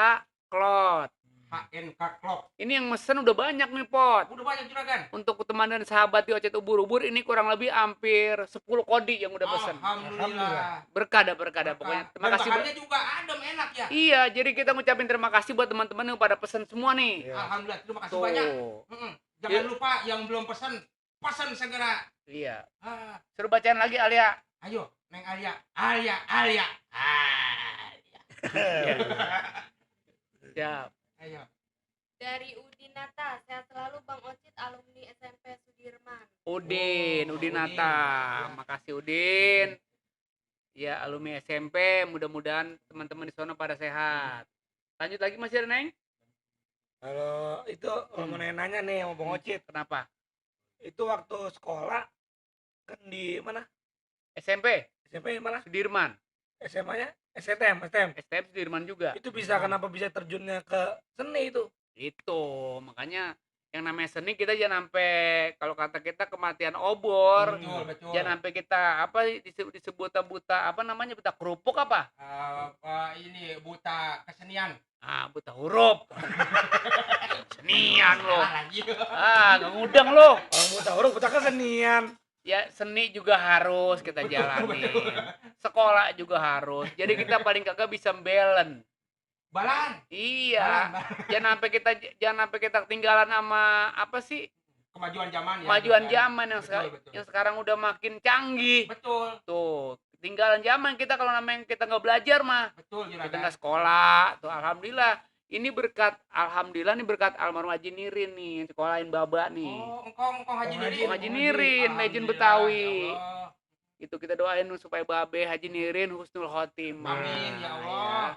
Cloth. HNK Clock. Ini yang mesen udah banyak nih, Pot. Udah banyak juragan. Untuk teman dan sahabat di Ocet Ubur-Ubur ini kurang lebih hampir 10 kodi yang udah pesen. Alhamdulillah. Berkah dah. Pokoknya terima Dan kasih. bahannya juga adem enak ya. Iya, jadi kita ngucapin terima kasih buat teman-teman yang pada pesen semua nih. Iya. Alhamdulillah. Terima kasih Tuh. banyak. Jangan Iya. lupa yang belum pesan segera. Iya. Ah, Suruh bacaan lagi Alia. ayo, Neng Alia. Alia. Siap. Ayo. Dari Udinata. Sehat selalu Bang Ocit alumni SMP Sudirman. Udin Oh, Udinata. Udin. Makasih Udin. Ya, alumni SMP, mudah-mudahan teman-teman di sana pada sehat. Lanjut lagi masih ada, Neng? Kalau itu kalau mau nanya nih sama Bang Ocit, Kenapa? itu waktu sekolah kan di mana? SMP, SMP mana? Sudirman. SMA-nya? STM. STM Sudirman juga. Itu bisa kenapa bisa terjunnya ke seni itu? Itu, makanya yang namanya seni kita jangan sampai, kalau kata kita kematian obor. Betul. Jangan sampai kita apa disebut buta apa namanya, buta kerupuk apa? Ini buta kesenian. Ah, buta huruf. Senian lo. Salah lagi. Ah, nggak ngudang lo. Orang buta huruf, buta kesenian. Ya, seni juga harus kita jalanin. Sekolah juga harus. Jadi kita paling kagak bisa balance. Balan. Iya. Jangan sampai kita ketinggalan sama apa sih? Kemajuan zaman ya. Kemajuan juragan. zaman Betul. yang sekarang udah makin canggih. Betul. Tuh, ketinggalan zaman kita kalau namanya kita nggak belajar mah. Betul Kita juragan. nggak sekolah. Tuh, alhamdulillah. Ini berkat almarhum Haji Nirin nih, sekolahin Baba nih. Oh, engkong Haji Nirin. Engkong Haji Nirin, legend Alhamdulillah, Betawi. ya Allah. Itu kita doain supaya Babe Haji Nirin husnul khotimah. Amin ya Ya. Allah.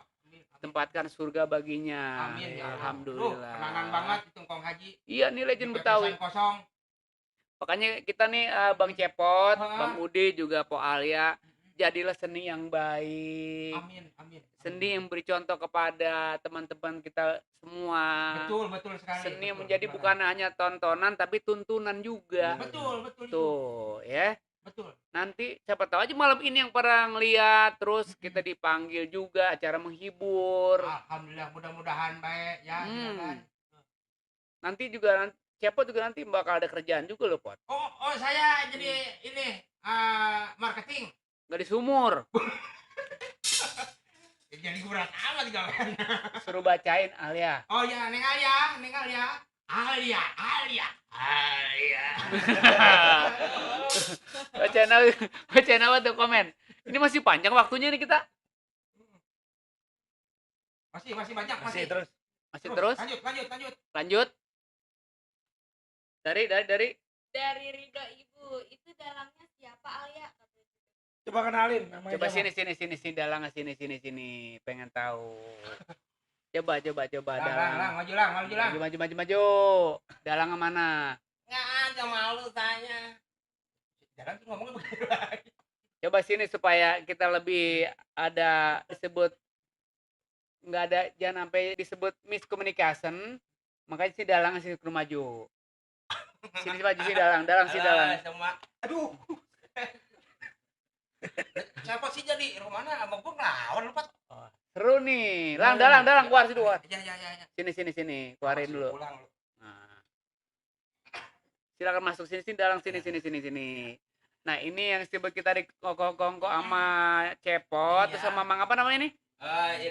Tempatkan surga baginya. Amin ya Allah. Alhamdulillah. Kenangan banget itu engkong Haji. Iya nih legend Di Betawi. pepesan kosong. Makanya kita nih Bang Cepot, Ha. Bang Udi juga Po Alia, jadilah seni yang baik. Amin. Seni yang beri contoh kepada teman-teman kita semua. Betul sekali. Seni yang betul, menjadi juragan. bukan hanya tontonan tapi tuntunan juga. Betul itu. Tuh, ya. Betul. Nanti siapa tahu aja malam ini yang pada ngeliat, terus kita dipanggil juga acara menghibur. Alhamdulillah, mudah-mudahan baik ya. juragan. Nanti juga Cepot juga nanti bakal ada kerjaan juga loh, Pot. Oh, saya jadi ini marketing. Gak di sumur. Jadi berat amat kan. Suruh bacain Alia. Oh ya, Neng Alia. Alia. Bacain apa tuh komen. Ini masih panjang waktunya nih kita. Masih banyak Masih terus. Masih terus. Lanjut. Lanjut. Dari Dari Ridho Ibu. Itu dalamnya siapa Alia? Coba Coba kenalin namanya. Coba siapa? sini Dalang sini, pengen tahu. Coba Dalang. Maju lang. Maju. Dalang mana? Nggak ada malu saya. Jalan tuh ngomongnya begitu lagi. Coba sini supaya kita lebih ada disebut nggak ada, jangan sampai disebut miscommunication. Makanya si Dalang sini ke maju. Sini maju si Dalang si Dalang. Semua. Aduh. Siapa sih jadi rumahnya sama gua ngelawan lu, Pak. Seru nih. Dalang keluar situ keluar. Ya. Sini, keluarin dulu. Pulang lu. Nah. Silakan masuk sini Dalang sini. Nah, ini yang disebut kita di kongko sama Cepot, Iya. terus sama Mang apa namanya nih?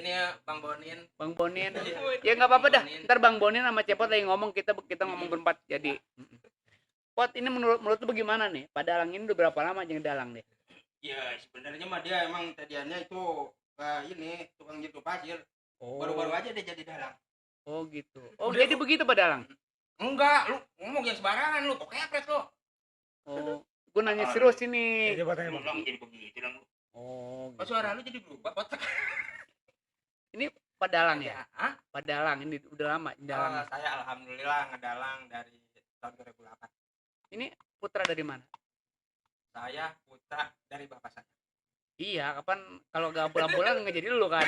Ini Bang Bonin. Bang Bonin. Ya nggak apa-apa dah. Ntar Bang Bonin sama Cepot lagi ngomong, kita ngomong berempat. Jadi, Pot, ini menurut lu bagaimana nih? Pak Dalang ini udah berapa lama jadi Dalang deh? Ya, sebenarnya mah dia emang tadiannya itu ini tukang jatuh pasir. Oh. Baru-baru aja dia jadi dalang. Oh gitu. Oh, jadi begitu Pak Dalang? Enggak, lu ngomong yang sembarangan lu, pokoknya apres lu. Oh, gue nanya serius ini. Coba tanya, Bang. Lang jadi begitu lang lu. Oh, Kok gitu. suara lu jadi berubah, Pot? Ini Pak Dalang ya? Hah? Pak Dalang ini udah lama Dalang. Saya alhamdulillah ngedalang dari tahun 2008. Ini putra dari mana? Saya putra dari bapak saya. Iya, kapan kalau gak pulang-pulang nggak jadi lu kan?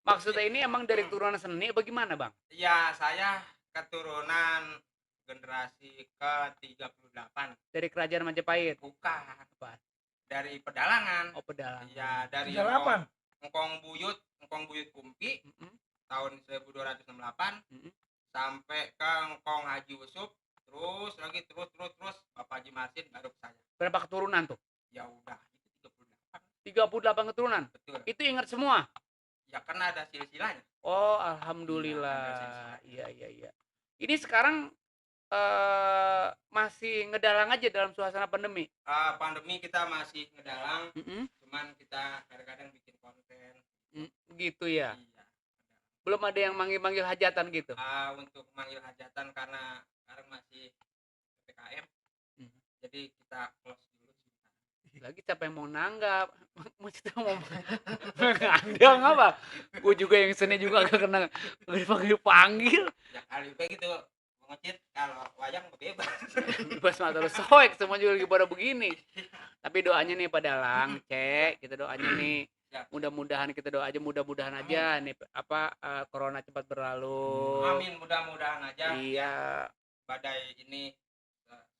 Maksudnya ini emang dari turunan seni apa gimana, Bang? Ya, saya keturunan generasi ke-38. Dari kerajaan Majapahit. Bukan. Apa? Dari pedalangan. Oh, Pedalang. Iya, dari 38. Engkong Buyut Kumpi Mm-mm. tahun 1268 Mm-mm. sampai ke Engkong Haji Usuf, terus Bapak Haji Marsin baru ke saya. Berapa keturunan tuh? Ya udah, itu 38 keturunan. betul. Itu ingat semua. Ya karena ada silsilahnya. Oh, alhamdulillah. Iya, Iya. Ini sekarang masih ngedalang aja dalam suasana pandemi. Pandemi kita masih ngedalang, Mm-mm. cuman kita kadang-kadang bikin konten. Gitu ya. Iya. Belum ada yang manggil-manggil hajatan gitu. Untuk manggil hajatan karena sekarang masih PPKM. Hmm. Jadi kita close dulu sih. Lagi siapa yang mau nanggap? Mau kita mau ngandang apa? Gue juga yang seni juga agak kena dipanggil. Ya kali gitu. Ngecit kalau wayang bebas. Bebas mata lu soek, semua juga lagi pada begini. Tapi doanya nih Pak Dalang, cek, kita doanya nih. Siap. Mudah-mudahan aja nih corona cepat berlalu. Amin, mudah-mudahan aja Iya, badai ini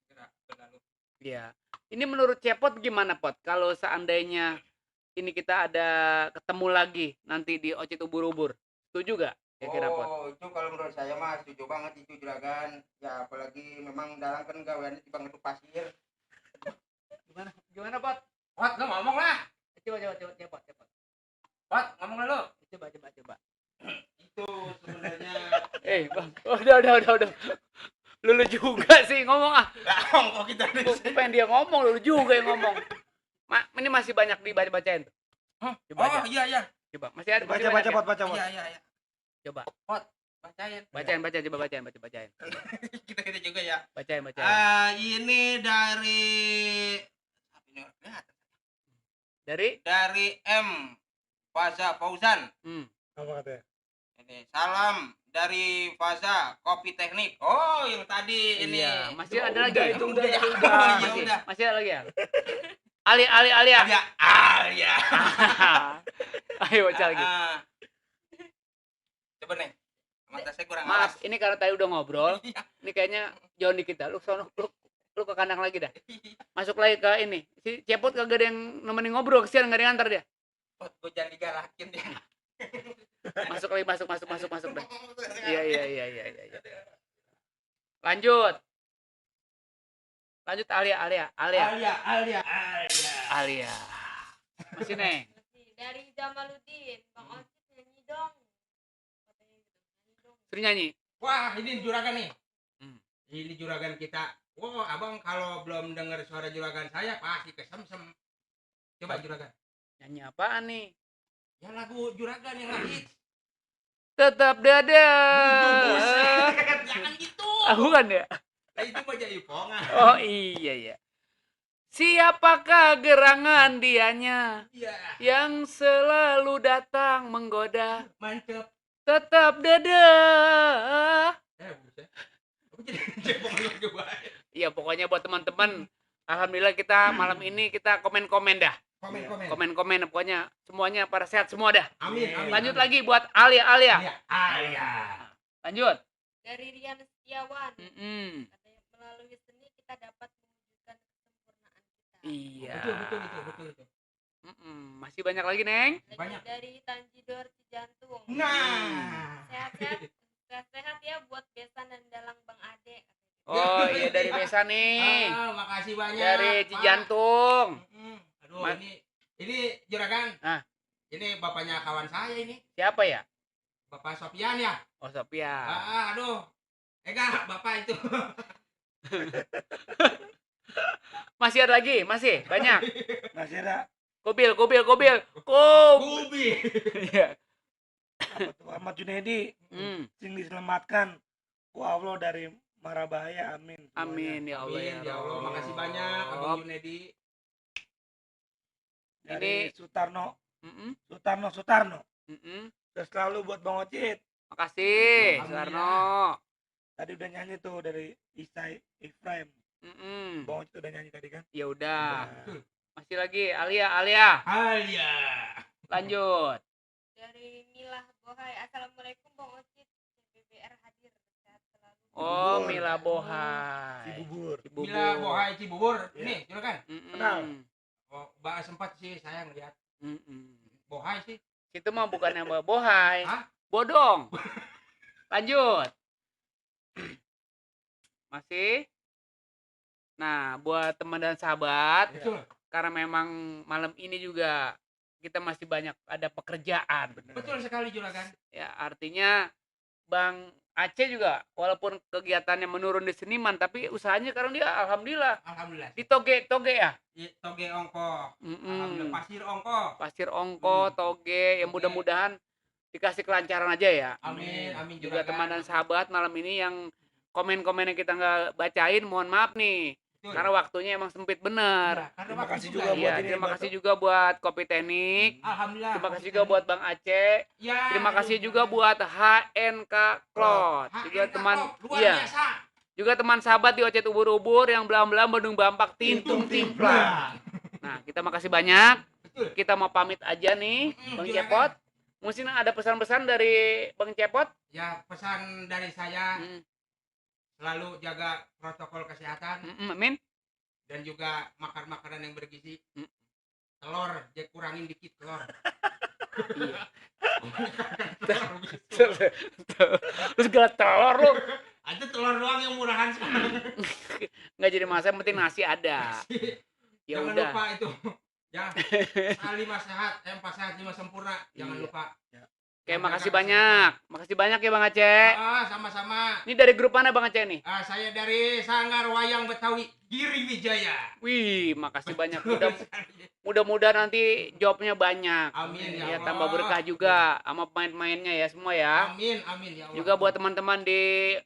segera berlalu. iya. Ini menurut Cepot gimana, Pot? Kalau seandainya ini kita ada ketemu lagi nanti di Ocit Ubur-Ubur. Setuju gak? Kira-kira, Pot? Oh, itu kalau menurut saya mah setuju banget itu juragan. Ya apalagi memang dalang kan gaweannya di ngetuk pasir. Gimana, Pot? Wat, lu ngomong lah. Coba. Wat, ngomong lah lu. Coba. Itu sebenarnya. Bang, udah. Lu juga sih ngomong ah. Lah, kok kita Gua pengen dia ngomong, lu juga yang ngomong. Ini masih banyak dibaca-bacain tuh. Hah? Coba aja. Oh, iya. Coba. Masih ada Baca, masih banyak ya? Pot. Iya. Coba. Bacain. Bacain. Kita juga ya. Bacain. Ini dari Dari M. Faza Fauzan. Apa katanya? Ini salam dari Faza Kopi Teknik. Oh, yang tadi ini. Iya, masih ada Udah, lagi. itu udah ya. Masih, Udah. masih ada lagi ya? Ali ya. Alia. Ayo baca lagi. Coba nih. Mata saya kurang Maaf, awas. ini karena tadi udah ngobrol. Iya. Ini kayaknya jauh dikit dah. Lu ke kandang lagi dah. Masuk lagi ke ini. Si Cepot kagak ada yang nemenin ngobrol, kesian enggak ada yang nganter dia. Pot, gue jangan digalakin ya. Masuk lagi, masuk dah. Iya. Lanjut Alia. Masih Neng. Dari Jamaluddin, Bang Ocit nyanyi dong. Katanya gitu, nyanyi dong. Sering nyanyi. Wah, ini juragan nih. Ini Juragan kita. Wow, abang kalau belum dengar suara juragan saya pasti kesemsem. Coba juragan. nyanyi apaan nih? Ya lagu juragan yang lagi. Tetap dada. Jangan gitu. Bukan ya? Itu mah jadi pongan. Oh iya. Siapakah gerangan dianya Iya. yang selalu datang menggoda? Mantep. Tetap dadah. Buset. Aku jadi cepok lagi baik. Iya, pokoknya buat teman-teman, alhamdulillah kita malam ini kita komen-komen dah. Komen. Komen-komen pokoknya semuanya pada sehat semua dah. Amin. Lanjut lagi buat Alia. Alia. Lanjut. Dari Rian Setiawan. Mm-mm. Katanya melalui seni kita dapat mewujudkan kesempurnaan kita. Iya. Betul itu. Masih banyak lagi, Neng. Lagi Banyak. dari Tanjidor Cijantung. Nah. Sehat-sehat ya buat Besan dan Dalang Bang Ade. Oh iya dari Besa nih. Makasih banyak. Dari Pak. Cijantung. Aduh, ini Juragan. Ah. Ini bapaknya kawan saya ini. Siapa ya? Bapak Sofian ya. Oh Sophia. Aduh. Enggak, Bapak itu. Masih ada lagi? Masih? Banyak? Masih ada Kobil. Gubi. Iya. apa tuh Ahmad Junedi Hmm. sing diselamatkan ku Allah dari mara bahaya, amin. Amin ya Allah Amin, ya Allah. Makasih banyak Abang Junedi. Dari Ini- Sutarno Mm-mm. Sutarno Mm-mm. terus selalu buat Bang Ocit. Makasih, Alhamdulillah. Sarno. Tadi udah nyanyi tuh dari Isai Ifrahim. Mm-mm. Bang Ocit udah nyanyi tadi kan. Ya udah. Udah. Masih lagi Alia. Alia. Lanjut. Dari Milah Bohai. Assalamualaikum Bang Ocit. CBBR hadir. Sehat selalu. Oh, Bubur. Mila Bohai. Si bubur. Bila Bohai Cibubur. Iya. Ini, Juragan. Mm-mm. Kenal. Oh, Mbak sempat sih saya ngeliat Mm-mm. Bohai sih. Itu mah bukan nama Bohai. Hah? Bodong. Lanjut. Masih. Nah, buat teman dan sahabat, Betul. karena memang malam ini juga kita masih banyak ada pekerjaan. Betul sekali Juragan. Ya, artinya Bang Aceh juga walaupun kegiatannya menurun di seniman, tapi usahanya sekarang dia alhamdulillah Alhamdulillah. di toge ya. Toge ongko. Mm-mm. Alhamdulillah. Pasir ongko. Pasir ongko, toge, yang Toge. mudah-mudahan dikasih kelancaran aja ya. Amin Juga Juragan. teman dan sahabat malam ini yang komen-komen yang kita nggak bacain, mohon maaf nih. Betul. Karena waktunya emang sempit bener. Iya, karena Terima waktu kasih juga ya. buat Iya, ini, terima buat- kasih juga buat Kopi Teknik. Alhamdulillah. Terima kasih juga buat Bang Aceh. Ya, Terima kasih aduh, juga Juragan. buat HNK Cloth. Juga HNK teman Klop, luar iya, biasa. juga teman sahabat di Ocet Ubur-Ubur yang belam-belam Bandung Bampak Tintung Timplang. Nah, kita makasih banyak. Betul. Kita mau pamit aja nih, Bang Juragan. Cepot. Mungkin ada pesan-pesan dari Bang Cepot? Ya, pesan dari saya Hmm, selalu jaga protokol kesehatan Amin. dan juga makan makanan yang bergizi. Hmm. Telur, kurangin dikit telur. Iya. Telur bisa. Terus gak telur lu. Ada telur doang yang murahan sekarang. Nggak jadi masalah, yang penting nasi ada. Ya Jangan udah. lupa itu. Ya, lima sehat, empat sehat, lima sempurna. Jangan Iya. lupa. Oke, Jaga makasih kesehatan. banyak. Makasih banyak ya Bang Aceh. Sama-sama. Ini dari grup mana Bang Aceh nih? Saya dari Sanggar Wayang Betawi, Giri Wijaya. Wih, makasih banyak. Mudah-mudahan nanti jobnya banyak. Amin ya Ya, Allah. tambah berkah juga sama pemain-pemainnya ya semua ya. Amin ya Allah. Juga buat teman-teman di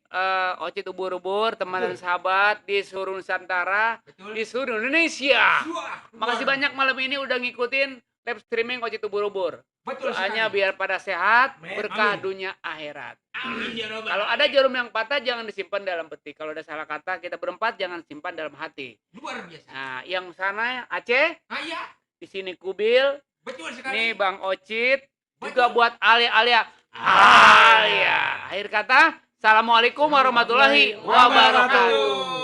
Ocit Ubur-Ubur, teman dan sahabat di seluruh Nusantara, Betul. di seluruh Indonesia. Wah, Makasih banyak malam ini udah ngikutin live streaming Ocit Ubur-Ubur. Betul Doanya sekali. biar pada sehat, Amin. berkah Amin. dunia akhirat. Amin ya Rabbal Kalau ada alamin. jarum yang patah jangan disimpan dalam peti. Kalau ada salah kata kita berempat jangan simpan dalam hati. Luar biasa. Nah, yang sana Aceh, Ya, di sini Kubil, betul sekali. nih Bang Ocit, Betul. juga buat Alia. Alia. Akhir kata, Assalamualaikum warahmatullahi wabarakatuh.